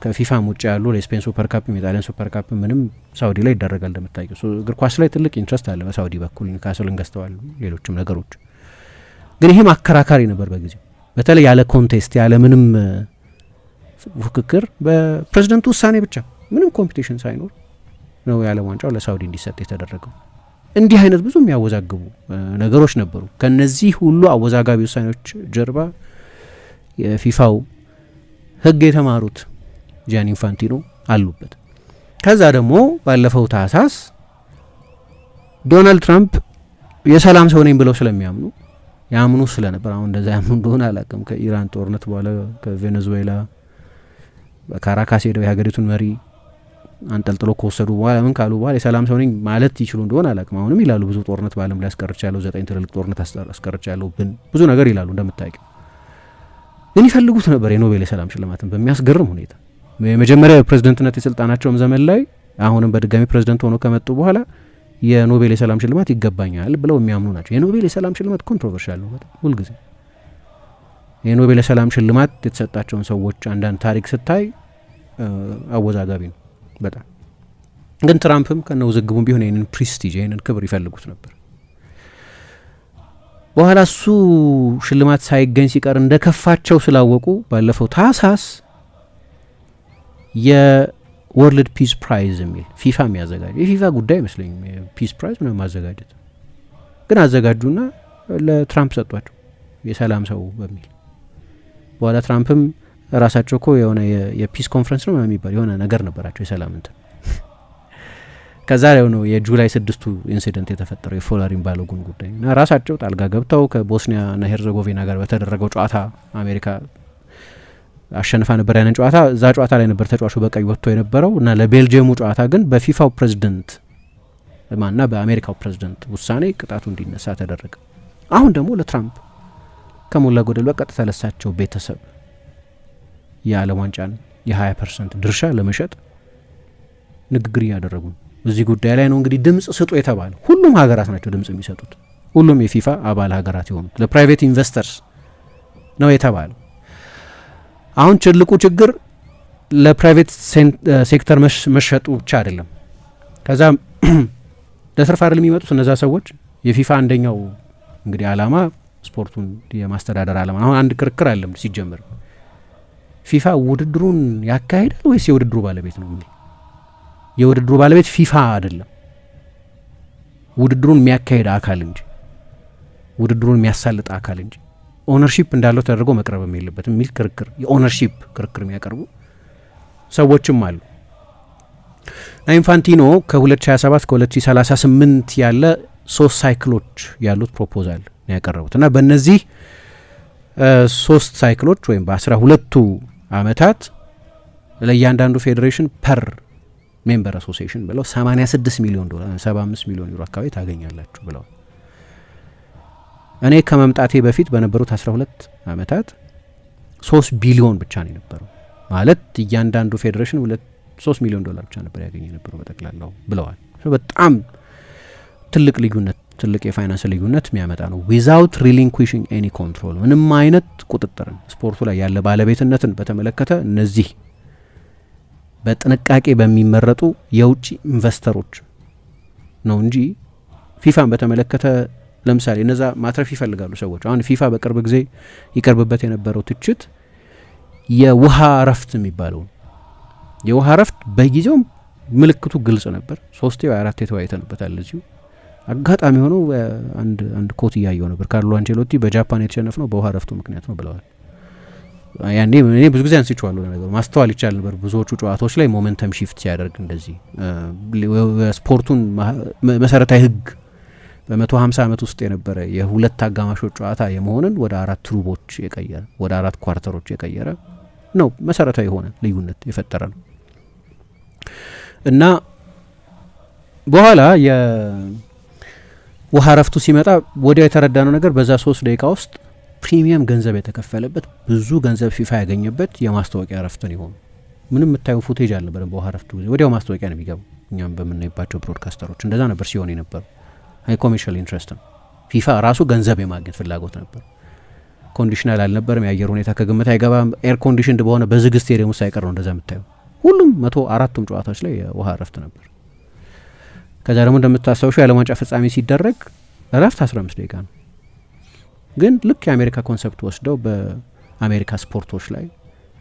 Speaker 3: ከፊፋም ውጭ ያሉ ለስፔን ሱፐር ካፕ፣ የጣሊያን ሱፐር ካፕ ምንም ሳውዲ ላይ ይደረጋል። እንደምታውቂው እግር ኳስ ላይ ትልቅ ኢንትረስት አለ በሳውዲ በኩል። ኒውካስልን ገዝተዋል፣ ሌሎችም ነገሮች። ግን ይሄም አከራካሪ ነበር በጊዜው። በተለይ ያለ ኮንቴስት ያለ ምንም ፉክክር በፕሬዝደንቱ ውሳኔ ብቻ ምንም ኮምፒቲሽን ሳይኖር ነው የዓለም ዋንጫው ለሳውዲ እንዲሰጥ የተደረገው። እንዲህ አይነት ብዙ የሚያወዛግቡ ነገሮች ነበሩ። ከነዚህ ሁሉ አወዛጋቢ ውሳኔዎች ጀርባ የፊፋው ሕግ የተማሩት ጂያኒ ኢንፋንቲኖ አሉበት። ከዛ ደግሞ ባለፈው ታህሳስ ዶናልድ ትራምፕ የሰላም ሰው ነኝ ብለው ስለሚያምኑ ያምኑ ስለነበር አሁን እንደዛ ያምኑ እንደሆነ አላውቅም። ከኢራን ጦርነት በኋላ ከቬኔዙዌላ በካራካስ ሄደው የሀገሪቱን መሪ አንጠልጥሎ ከወሰዱ በኋላ ምን ካሉ በኋላ የሰላም ሰው ነኝ ማለት ይችሉ እንደሆነ አላውቅም። አሁንም ይላሉ ብዙ ጦርነት በዓለም ላይ አስቀርቻለሁ፣ 9 ትልልቅ ጦርነት አስቀርቻለሁ፣ ብዙ ነገር ይላሉ እንደምታውቂው። ግን ይፈልጉት ነበር የኖቤል የሰላም ሽልማትን በሚያስገርም ሁኔታ። የመጀመሪያ የፕሬዝደንትነት የስልጣናቸውም ዘመን ላይ አሁንም በድጋሚ ፕሬዝደንት ሆነው ከመጡ በኋላ የኖቤል የሰላም ሽልማት ይገባኛል ብለው የሚያምኑ ናቸው። የኖቤል የሰላም ሽልማት ኮንትሮቨርሻል ነው በጣም ሁልጊዜ። የኖቤል የሰላም ሽልማት የተሰጣቸውን ሰዎች አንዳንድ ታሪክ ስታይ አወዛጋቢ ነው በጣም። ግን ትራምፕም ከነ ውዝግቡም ቢሆን ይህንን ፕሪስቲጅ ይህንን ክብር ይፈልጉት ነበር። በኋላ እሱ ሽልማት ሳይገኝ ሲቀር እንደ ከፋቸው ስላወቁ ባለፈው ታህሳስ የወርልድ ፒስ ፕራይዝ የሚል ፊፋ የሚያዘጋጅ የፊፋ ጉዳይ አይመስለኝም የፒስ ፕራይዝ ምናምን ማዘጋጀት ግን አዘጋጁና ለትራምፕ ሰጧቸው የሰላም ሰው በሚል። በኋላ ትራምፕም ራሳቸው እኮ የሆነ የፒስ ኮንፈረንስ ነው የሚባል የሆነ ነገር ነበራቸው የሰላም እንትን። ከዛ ላይ ነው የጁላይ 6ቱ ኢንሲደንት የተፈጠረው የፎላሪን ባሎጉን ጉዳይ እና ራሳቸው ጣልቃ ገብተው ከቦስኒያ እና ሄርዘጎቪና ጋር በተደረገው ጨዋታ አሜሪካ አሸንፋ ነበር ያንን ጨዋታ። እዛ ጨዋታ ላይ ነበር ተጫዋቹ በቀይ ወጥቶ የነበረው እና ለቤልጅየሙ ጨዋታ ግን በፊፋው ፕሬዝዳንት እና በአሜሪካው ፕሬዝዳንት ውሳኔ ቅጣቱ እንዲነሳ ተደረገ። አሁን ደግሞ ለትራምፕ ከሞላ ጎደል በቀጥታ ለሳቸው ቤተሰብ የዓለም ዋንጫን የ20% ድርሻ ለመሸጥ ንግግር እያደረጉ ነው። እዚህ ጉዳይ ላይ ነው እንግዲህ ድምጽ ስጡ የተባለው። ሁሉም ሀገራት ናቸው ድምጽ የሚሰጡት፣ ሁሉም የፊፋ አባል ሀገራት የሆኑት ለፕራይቬት ኢንቨስተርስ ነው የተባለው። አሁን ትልቁ ችግር ለፕራይቬት ሴክተር መሸጡ ብቻ አይደለም። ከዛ ለትርፍ አይደለም የሚመጡት እነዛ ሰዎች። የፊፋ አንደኛው እንግዲህ አላማ ስፖርቱን የማስተዳደር አላማ። አሁን አንድ ክርክር አለም ሲጀምር ፊፋ ውድድሩን ያካሂዳል ወይስ የውድድሩ ባለቤት ነው? የውድድሩ ባለቤት ፊፋ አይደለም፣ ውድድሩን የሚያካሂድ አካል እንጂ ውድድሩን የሚያሳልጥ አካል እንጂ ኦነርሺፕ እንዳለው ተደርጎ መቅረብም የለበትም የሚል ክርክር፣ የኦነርሺፕ ክርክር የሚያቀርቡ ሰዎችም አሉ። ኢንፋንቲኖ ከ2027 ከ2038 ያለ 3 ሳይክሎች ያሉት ፕሮፖዛል ነው ያቀረቡት እና በእነዚህ 3 ሳይክሎች ወይም በ12ቱ አመታት ለእያንዳንዱ ፌዴሬሽን ፐር ሜምበር አሶሲዬሽን ብለው 86 ሚሊዮን ዶላር 75 ሚሊዮን ዩሮ አካባቢ ታገኛላችሁ ብለዋል። እኔ ከመምጣቴ በፊት በነበሩት 12 አመታት 3 ቢሊዮን ብቻ ነው የነበረው። ማለት እያንዳንዱ ፌዴሬሽን 3 ሚሊዮን ዶላር ብቻ ነበር ያገኘ የነበረው በጠቅላላው ብለዋል። በጣም ትልቅ ልዩነት፣ ትልቅ የፋይናንስ ልዩነት የሚያመጣ ነው። ዊዛውት ሪሊንኩዊሽንግ ኤኒ ኮንትሮል፣ ምንም አይነት ቁጥጥርን ስፖርቱ ላይ ያለ ባለቤትነትን በተመለከተ እነዚህ በጥንቃቄ በሚመረጡ የውጭ ኢንቨስተሮች ነው እንጂ ፊፋን በተመለከተ ለምሳሌ እነዛ ማትረፍ ይፈልጋሉ ሰዎች። አሁን ፊፋ በቅርብ ጊዜ ይቀርብበት የነበረው ትችት የውሃ እረፍት የሚባለው የውሃ እረፍት በጊዜው ምልክቱ ግልጽ ነበር። 3 ወይ 4 ተወያይተንበታል። እዚሁ አጋጣሚ ሆኖ አንድ ኮት እያየው ነበር። ካርሎ አንቸሎቲ በጃፓን የተሸነፍነው በውሃ እረፍቱ ምክንያት ነው ብለዋል። ያኔ እኔ ብዙ ጊዜ አንስቼዋለሁ። ነገር ማስተዋል ይቻል ነበር ብዙዎቹ ጨዋታዎች ላይ ሞመንተም ሺፍት ሲያደርግ እንደዚህ ስፖርቱን መሰረታዊ ህግ በ150 ዓመት ውስጥ የነበረ የሁለት አጋማሾች ጨዋታ የመሆንን ወደ 4 ሩቦች የቀየረ ወደ 4 ኳርተሮች የቀየረ ነው። መሰረታዊ የሆነ ልዩነት የፈጠረ ነው እና በኋላ የውሃ እረፍቱ ሲመጣ ወዲያው የተረዳነው ነገር በዛ 3 ደቂቃ ውስጥ ፕሪሚየም ገንዘብ የተከፈለበት ብዙ ገንዘብ ፊፋ ያገኘበት የማስታወቂያ እረፍትን ይሆኑ ምንም የምታዩ ፉቴጅ አልነበረም። በውሃ እረፍቱ ጊዜ ወዲያው ማስታወቂያ ነው የሚገባው። እኛም በምናይባቸው ብሮድካስተሮች እንደዛ ነበር ሲሆን የነበረው። ኮሜርሻል ኢንትረስት ነው። ፊፋ ራሱ ገንዘብ የማግኘት ፍላጎት ነበር። ኮንዲሽናል አልነበረም። የአየር ሁኔታ ከግምት አይገባም። ኤር ኮንዲሽንድ በሆነ በዝግ ስቴዲየም ውስጥ ሳይቀር ነው እንደዛ የምታዩ። ሁሉም 104ቱም ጨዋታዎች ላይ የውሃ እረፍት ነበር። ከዛ ደግሞ እንደምታስታውሹ የዓለም ዋንጫ ፍጻሜ ሲደረግ እረፍት 15 ደቂቃ ነው። ግን ልክ የአሜሪካ ኮንሰፕት ወስደው በአሜሪካ ስፖርቶች ላይ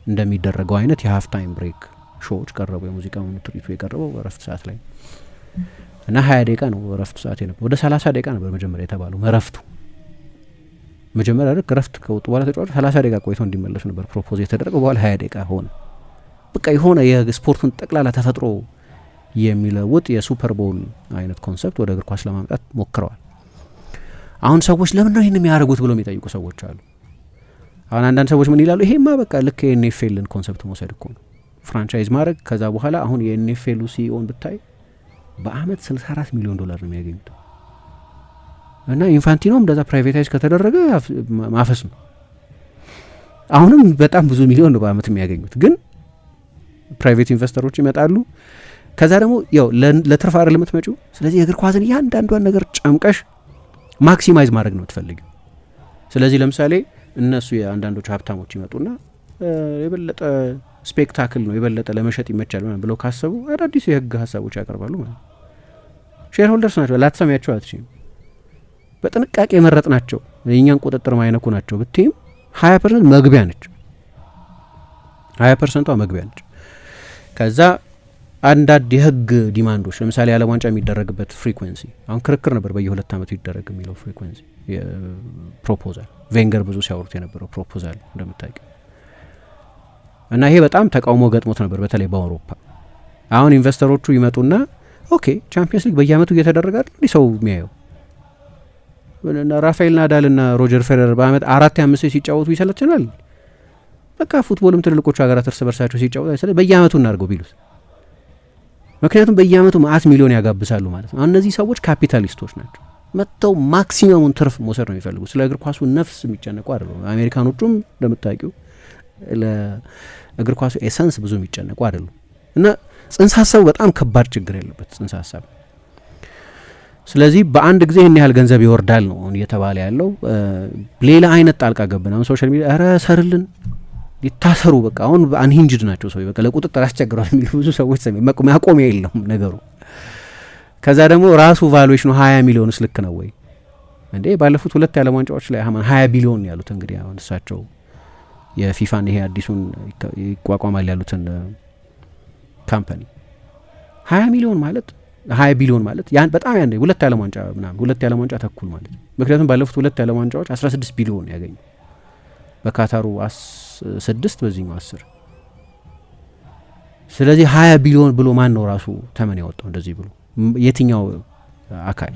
Speaker 3: እንደሚደረገው አይነት የሀፍ ታይም ብሬክ ሾዎች ቀረቡ። የሙዚቃ ትርኢቱ የቀረበው እረፍት ሰዓት ላይ እና 20 ደቂቃ ነው እረፍቱ ሰዓት የነበረው። ወደ 30 ደቂቃ ነበር መጀመሪያ የተባለው እረፍቱ። መጀመሪያ ልክ እረፍት ከወጡ በኋላ ተጫዋቾች 30 ደቂቃ ቆይተው እንዲመለሱ ነበር ፕሮፖዝ የተደረገው። በኋላ 20 ደቂቃ ሆነ። በቃ የሆነ የስፖርቱን ጠቅላላ ተፈጥሮ የሚለውጥ የሱፐር ቦል አይነት ኮንሰፕት ወደ እግር ኳስ ለማምጣት ሞክረዋል። አሁን ሰዎች ለምን ነው ይህን የሚያደርጉት ብሎ የሚጠይቁ ሰዎች አሉ። አሁን አንዳንድ ሰዎች ምን ይላሉ? ይሄማ በቃ ልክ የኤንኤፍኤልን ኮንሰፕት መውሰድ እኮ ነው፣ ፍራንቻይዝ ማድረግ። ከዛ በኋላ አሁን የኤንኤፍኤሉ ሲኦን ብታይ በአመት 64 ሚሊዮን ዶላር ነው የሚያገኙት እና ኢንፋንቲኖም እንደዛ ፕራይቬታይዝ ከተደረገ ማፈስ ነው። አሁንም በጣም ብዙ ሚሊዮን ነው በአመት የሚያገኙት፣ ግን ፕራይቬት ኢንቨስተሮች ይመጣሉ። ከዛ ደግሞ ያው ለትርፍ አይደለም የምትመጪው። ስለዚህ የእግር ኳስን እያንዳንዷን ነገር ጨምቀሽ ማክሲማይዝ ማድረግ ነው ትፈልጊው። ስለዚህ ለምሳሌ እነሱ የአንዳንዶቹ ሀብታሞች ይመጡና የበለጠ ስፔክታክል ነው የበለጠ ለመሸጥ ይመቻል ብለው ካሰቡ አዳዲስ የህግ ሀሳቦች ያቀርባሉ ማለት። ሼር ሆልደርስ ናቸው፣ ላትሰሚያቸው አትችይም። በጥንቃቄ የመረጥ ናቸው፣ የእኛን ቁጥጥር ማይነኩ ናቸው ብትይም 20% መግቢያ ነች፣ 20%ቷ መግቢያ ነች። ከዛ አንዳንድ የህግ ዲማንዶች ለምሳሌ የዓለም ዋንጫ የሚደረግበት ፍሪኩዌንሲ አሁን ክርክር ነበር በየ2 አመቱ ይደረግ የሚለው ፍሪኩዌንሲ ፕሮፖዛል ቬንገር ብዙ ሲያወሩት የነበረው ፕሮፖዛል እንደምታውቂው እና ይሄ በጣም ተቃውሞ ገጥሞት ነበር በተለይ በአውሮፓ። አሁን ኢንቨስተሮቹ ይመጡና ኦኬ ቻምፒየንስ ሊግ በየአመቱ እየተደረገ አይደል እንዴ ሰው የሚያየው? ራፋኤል ናዳል እና ሮጀር ፌዴረር በአመት 4-5 ሲጫወቱ ይሰለችናል። በቃ ፉትቦልም ትልልቆቹ ሀገራት እርስ በርሳቸው ሲጫወቱ አይሰለች፣ በየአመቱ እናድርገው ቢሉት። ምክንያቱም በየአመቱ ማአት ሚሊዮን ያጋብሳሉ ማለት ነው። አሁን እነዚህ ሰዎች ካፒታሊስቶች ናቸው። መጥተው ማክሲመሙን ትርፍ መውሰድ ነው የሚፈልጉ። ስለ እግር ኳሱ ነፍስ የሚጨነቁ አይደሉም። አሜሪካኖቹም እንደምታውቂው ለእግር ኳሱ ኤሰንስ ብዙ የሚጨነቁ አይደሉም። እና ጽንሰ ሀሳቡ በጣም ከባድ ችግር ያለበት ጽንሰ ሀሳብ። ስለዚህ በአንድ ጊዜ ይህን ያህል ገንዘብ ይወርዳል ነው እየተባለ ያለው። ሌላ አይነት ጣልቃ ገብና አሁን ሶሻል ሚዲያ ኧረ ሰርልን ይታሰሩ በቃ አሁን አንሂንጅድ ናቸው ሰው በቃ ለቁጥጥር ያስቸግረዋል የሚሉ ብዙ ሰዎች ማቆሚያ የለውም ነገሩ። ከዛ ደግሞ ራሱ ቫሉዌሽኑ 20 ሚሊዮንስ ልክ ነው ወይ እንዴ? ባለፉት 2 የዓለም ዋንጫዎች ላይ 20 ቢሊዮን ያሉት እንግዲህ አሁን እሳቸው የፊፋን ይሄ አዲሱን ይቋቋማል ያሉትን ካምፓኒ 20 ሚሊዮን ማለት 20 ቢሊዮን ማለት ያን በጣም ያን 2 የዓለም ዋንጫ ምናምን 2 የዓለም ዋንጫ ተኩል ማለት። ምክንያቱም ባለፉት 2 የዓለም ዋንጫዎች 16 ቢሊዮን ያገኙ፣ በካታሩ 6 በዚህኛው 10። ስለዚህ 20 ቢሊዮን ብሎ ማን ነው ራሱ ተመን ያወጣው እንደዚህ ብሎ? የትኛው አካል?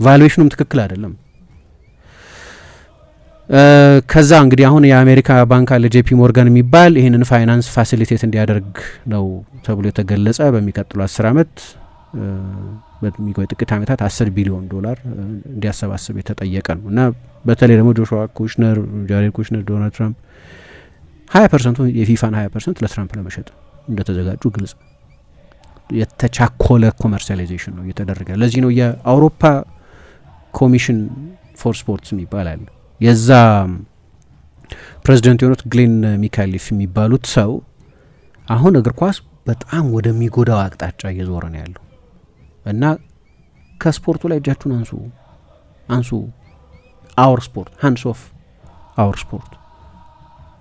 Speaker 3: ቫሉዌሽኑም ትክክል አይደለም። ከዛ እንግዲህ አሁን የአሜሪካ ባንክ አለ ጄፒ ሞርጋን የሚባል ይህንን ፋይናንስ ፋሲሊቴት እንዲያደርግ ነው ተብሎ የተገለጸ በሚቀጥሉ 10 ዓመት በሚቆይ ጥቂት ዓመታት $10 ቢሊዮን እንዲያሰባስብ የተጠየቀ ነው እና በተለይ ደግሞ ጆሹዋ ኩሽነር፣ ጃሬድ ኩሽነር፣ ዶናልድ ትራምፕ 20% የፊፋን 20% ለትራምፕ ለመሸጥ እንደተዘጋጁ ግልጽ ነው። የተቻኮለ ኮመርሻላይዜሽን ነው እየተደረገ። ለዚህ ነው የአውሮፓ ኮሚሽን ፎር ስፖርትስ የሚባል አለ። የዛ ፕሬዚደንት የሆኑት ግሌን ሚካሊፍ የሚባሉት ሰው አሁን እግር ኳስ በጣም ወደሚጎዳው አቅጣጫ እየዞረ ነው ያለው እና ከስፖርቱ ላይ እጃችሁን አንሱ አውር ስፖርት ሃንድስ ኦፍ አውር ስፖርት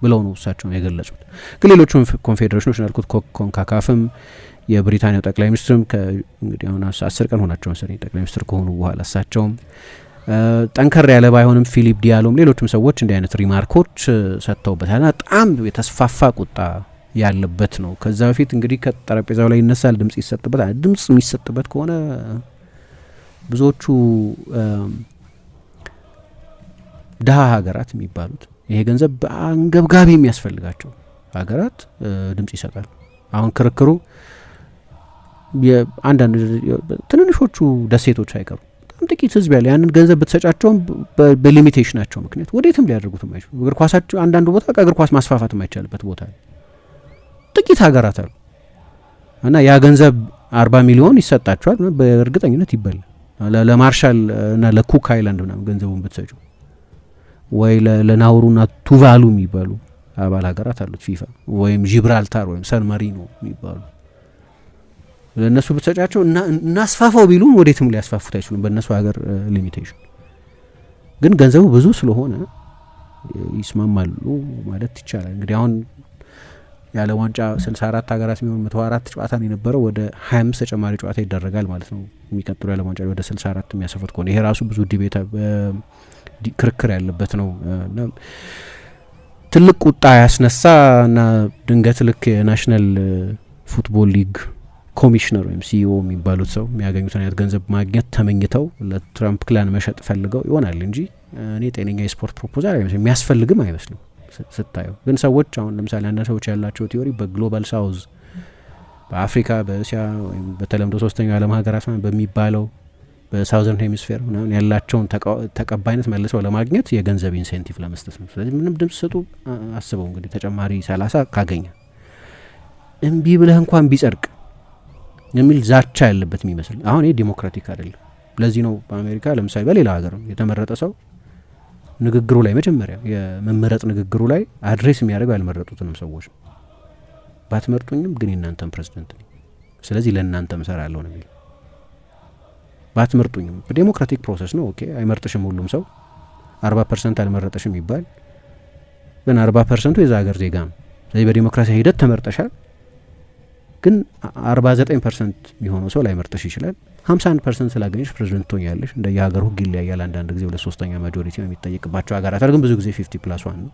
Speaker 3: ብለው ነው እሳቸው የገለጹት። ግን ሌሎቹም ኮንፌዴሬሽኖች ናልኩት ኮንካካፍም የብሪታንያው ጠቅላይ ሚኒስትርም እንግዲህ አሁን 10 ቀን ሆናቸው መሰለኝ ጠቅላይ ሚኒስትር ከሆኑ በኋላ እሳቸውም ጠንከር ያለ ባይሆንም ፊሊፕ ዲያሎም ሌሎችም ሰዎች እንዲህ አይነት ሪማርኮች ሰጥተውበታል። በጣም የተስፋፋ ቁጣ ያለበት ነው። ከዛ በፊት እንግዲህ ከጠረጴዛው ላይ ይነሳል፣ ድምጽ ይሰጥበታል። ድምጽ የሚሰጥበት ከሆነ ብዙዎቹ ድሀ ሀገራት የሚባሉት ይሄ ገንዘብ በአንገብጋቢ የሚያስፈልጋቸው ሀገራት ድምጽ ይሰጣል። አሁን ክርክሩ አንዳንድ ትንንሾቹ ደሴቶች አይቀሩ በጣም ጥቂት ህዝብ ያለ ያንን ገንዘብ ብትሰጫቸውም በሊሚቴሽናቸው ምክንያት ወዴትም ሊያደርጉት የማይችሉ እግር ኳሳቸው አንዳንዱ ቦታ እግር ኳስ ማስፋፋት የማይቻልበት ቦታ ጥቂት ሀገራት አሉ እና ያ ገንዘብ 40 ሚሊዮን ይሰጣቸዋል። በእርግጠኝነት ይበላል። ለማርሻል እና ለኩክ አይላንድ ምናምን ገንዘቡን ብትሰጩ ወይ ለናውሩና ቱቫሉ የሚባሉ አባል ሀገራት አሉት ፊፋ ወይም ጂብራልታር ወይም ሳን ማሪኖ የሚባሉ ለነሱ ብትሰጫቸው እናስፋፋው ቢሉን ወዴትም ሊያስፋፉት አይችሉም በእነሱ ሀገር ሊሚቴሽን። ግን ገንዘቡ ብዙ ስለሆነ ይስማማሉ ማለት ይቻላል። እንግዲህ አሁን የዓለም ዋንጫ 64 ሀገራት የሚሆን 104 ጨዋታ ነው የነበረው። ወደ 25 ተጨማሪ ጨዋታ ይደረጋል ማለት ነው የሚቀጥለው የዓለም ዋንጫ ወደ 64 የሚያሰፉት ከሆነ ይሄ ራሱ ብዙ ዲቤት ክርክር ያለበት ነው እና ትልቅ ቁጣ ያስነሳ እና ድንገት ልክ የናሽናል ፉትቦል ሊግ ኮሚሽነር ወይም ሲኢኦ የሚባሉት ሰው የሚያገኙትን አይነት ገንዘብ ማግኘት ተመኝተው ለትራምፕ ክላን መሸጥ ፈልገው ይሆናል እንጂ እኔ ጤነኛ የስፖርት ፕሮፖዛል አይመስልም፣ የሚያስፈልግም አይመስልም ስታየው። ግን ሰዎች አሁን ለምሳሌ አንዳንድ ሰዎች ያላቸው ቲዮሪ በግሎባል ሳውዝ በአፍሪካ በእስያ ወይም በተለምዶ ሶስተኛው ዓለም ሀገራት በሚባለው በሳውዘርን ሄሚስፌር ምናምን ያላቸውን ተቀባይነት መልሰው ለማግኘት የገንዘብ ኢንሴንቲቭ ለመስጠት ነው። ስለዚህ ምንም ድምጽ ሰጡ አስበው እንግዲህ ተጨማሪ 30 ካገኘ እምቢ ብለህ እንኳን ቢጸድቅ የሚል ዛቻ ያለበት የሚመስል አሁን ይህ ዲሞክራቲክ አይደለም። ለዚህ ነው በአሜሪካ ለምሳሌ በሌላ ሀገር የተመረጠ ሰው ንግግሩ ላይ መጀመሪያ የመመረጥ ንግግሩ ላይ አድሬስ የሚያደርገው ያልመረጡትንም ሰዎች ባትመርጡኝም ግን የእናንተም ፕሬዚደንት ነኝ፣ ስለዚህ ለእናንተም እሰራለሁ ነው የሚል። ባትመርጡኝም በዴሞክራቲክ ፕሮሰስ ነው ኦኬ፣ አይመርጥሽም ሁሉም ሰው 40% አልመረጠሽም ይባል፣ ግን 40% የዛ ሀገር ዜጋ ነው። ስለዚህ በዴሞክራሲ ሂደት ተመርጠሻል፣ ግን 49% የሚሆነው ሰው ላይመርጥሽ ይችላል። 51% ስላገኘሽ ፕሬዚደንት ትሆኛለሽ። እንደ የሀገር ህግ ይለያያል። አንዳንድ ጊዜ 2/3 ማጆሪቲ ነው የሚጠየቅባቸው ሀገራት ግን ብዙ ጊዜ 50+1 ነው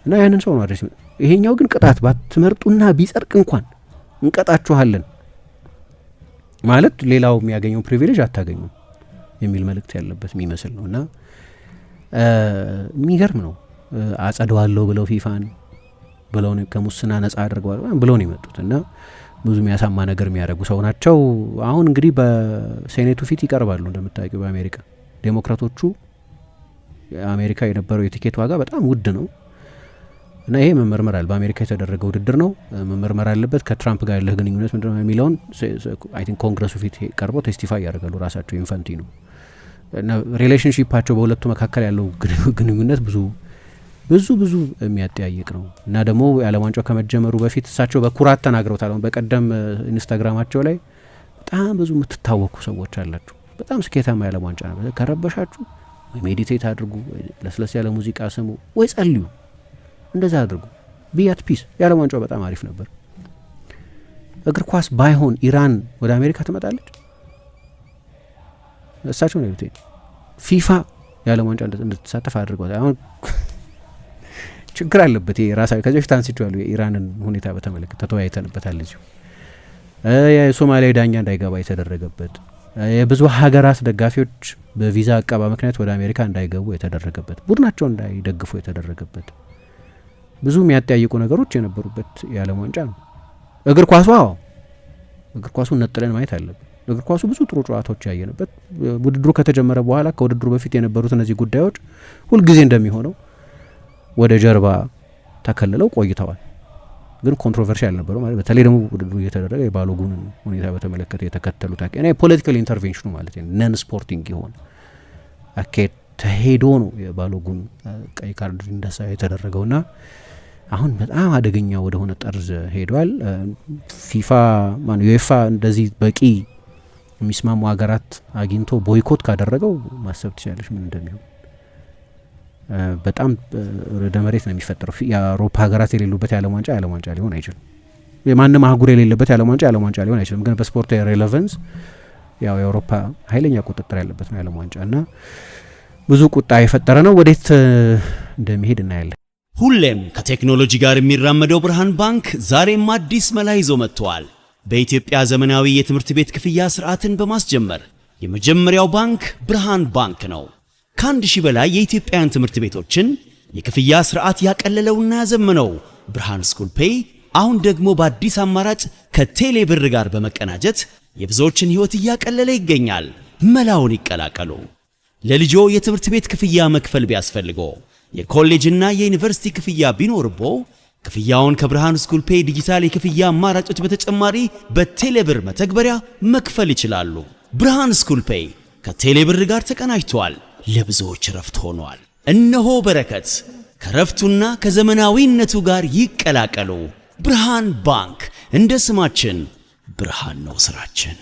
Speaker 3: እና ያንን ሰው ነው አድሬስ። ይሄኛው ግን ቅጣት ባትመርጡና ቢጸድቅ እንኳን እንቀጣችኋለን ማለት ሌላው የሚያገኘው ፕሪቪሌጅ አታገኙም የሚል መልእክት ያለበት የሚመስል ነው እና የሚገርም ነው። አጸደዋለሁ ብለው ፊፋን ብለው ከሙስና ነጻ አድርገዋል ብለው ነው የመጡት እና ብዙ የሚያሳማ ነገር የሚያደርጉ ሰው ናቸው። አሁን እንግዲህ በሴኔቱ ፊት ይቀርባሉ። እንደምታውቂው በአሜሪካ ዴሞክራቶቹ አሜሪካ የነበረው የቲኬት ዋጋ በጣም ውድ ነው እና ይሄ መመርመራል። በአሜሪካ የተደረገ ውድድር ነው፣ መመርመር አለበት። ከትራምፕ ጋር ያለህ ግንኙነት ምንድነው የሚለውን አይ ቲንክ ኮንግረሱ ፊት ቀርበው ቴስቲፋይ ያደርጋሉ ራሳቸው ኢንፋንቲኖ እና ሪሌሽንሺፓቸው በሁለቱ መካከል ያለው ግንኙነት ብዙ የሚያጠያይቅ ነው እና ደግሞ የዓለም ዋንጫው ከመጀመሩ በፊት እሳቸው በኩራት ተናግረውታል። በቀደም ኢንስታግራማቸው ላይ በጣም ብዙ የምትታወቁ ሰዎች አላችሁ፣ በጣም ስኬታማ የዓለም ዋንጫ ነበር፣ ከረበሻችሁ ወይ ሜዲቴት አድርጉ፣ ወይ ለስለስ ያለ ሙዚቃ ስሙ፣ ወይ ጸልዩ፣ እንደዛ አድርጉ፣ ቢያት ፒስ። የዓለም ዋንጫው በጣም አሪፍ ነበር። እግር ኳስ ባይሆን ኢራን ወደ አሜሪካ ትመጣለች። እሳቸው ነው ይሉት ፊፋ የዓለም ዋንጫ እንድትሳተፍ አድርገዋል። አሁን ችግር አለበት ይሄ ራሳዊ። ከዚህ በፊት አንስቼዋለሁ የኢራንን ሁኔታ በተመለከተ ተወያይተንበታል። እዚሁ የሶማሊያ ዳኛ እንዳይገባ የተደረገበት የብዙ ሀገራት ደጋፊዎች በቪዛ አቀባ ምክንያት ወደ አሜሪካ እንዳይገቡ የተደረገበት፣ ቡድናቸው እንዳይደግፉ የተደረገበት ብዙ የሚያጠያይቁ ነገሮች የነበሩበት የዓለም ዋንጫ ነው። እግር ኳሱ ነጥለን ማየት አለብን። እግር ኳሱ ብዙ ጥሩ ጨዋታዎች ያየንበት፣ ውድድሩ ከተጀመረ በኋላ ከውድድሩ በፊት የነበሩት እነዚህ ጉዳዮች ሁልጊዜ እንደሚሆነው ወደ ጀርባ ተከልለው ቆይተዋል። ግን ኮንትሮቨርሺያል ነበሩ ማለት በተለይ ደግሞ ውድድሩ እየተደረገ የባሎጉን ሁኔታ በተመለከተ የተከተሉት እኔ ፖለቲካል ኢንተርቬንሽኑ ማለት ነው ነን ስፖርቲንግ የሆነ አኬት ተሄዶ ነው የባሎጉን ቀይ ካርድ እንደሳ የተደረገውና አሁን በጣም አደገኛ ወደ ሆነ ጠርዝ ሄዷል። ዩኤፋ እንደዚህ በቂ የሚስማሙ ሀገራት አግኝቶ ቦይኮት ካደረገው ማሰብ ትችላለች ምን እንደሚሆን። በጣም ወደ መሬት ነው የሚፈጠረው። የአውሮፓ ሀገራት የሌሉበት የዓለም ዋንጫ ሊሆን አይችልም። የማንም አህጉር የሌለበት የዓለም ዋንጫ ሊሆን አይችልም። ግን በስፖርት ሬሌቫንስ ያው የአውሮፓ ኃይለኛ ቁጥጥር ያለበት ነው የዓለም ዋንጫ እና ብዙ ቁጣ የፈጠረ ነው። ወዴት እንደሚሄድ እናያለን።
Speaker 1: ሁሌም ከቴክኖሎጂ ጋር የሚራመደው ብርሃን ባንክ ዛሬም አዲስ መላ ይዞ መጥቷል። በኢትዮጵያ ዘመናዊ የትምህርት ቤት ክፍያ ስርዓትን በማስጀመር የመጀመሪያው ባንክ ብርሃን ባንክ ነው። ከ1000 በላይ የኢትዮጵያውያን ትምህርት ቤቶችን የክፍያ ስርዓት ያቀለለውና ያዘመነው ብርሃን ስኩል ፔይ አሁን ደግሞ በአዲስ አማራጭ ከቴሌ ብር ጋር በመቀናጀት የብዙዎችን ሕይወት እያቀለለ ይገኛል። መላውን ይቀላቀሉ። ለልጆ የትምህርት ቤት ክፍያ መክፈል ቢያስፈልጎ፣ የኮሌጅና የዩኒቨርሲቲ ክፍያ ቢኖርቦ ክፍያውን ከብርሃን ስኩል ፔይ ዲጂታል የክፍያ አማራጮች በተጨማሪ በቴሌብር መተግበሪያ መክፈል ይችላሉ። ብርሃን ስኩል ፔይ ከቴሌብር ጋር ተቀናጅቷል። ለብዙዎች ረፍት ሆኗል። እነሆ በረከት ከረፍቱና ከዘመናዊነቱ ጋር ይቀላቀሉ። ብርሃን ባንክ እንደ ስማችን ብርሃን ነው ስራችን።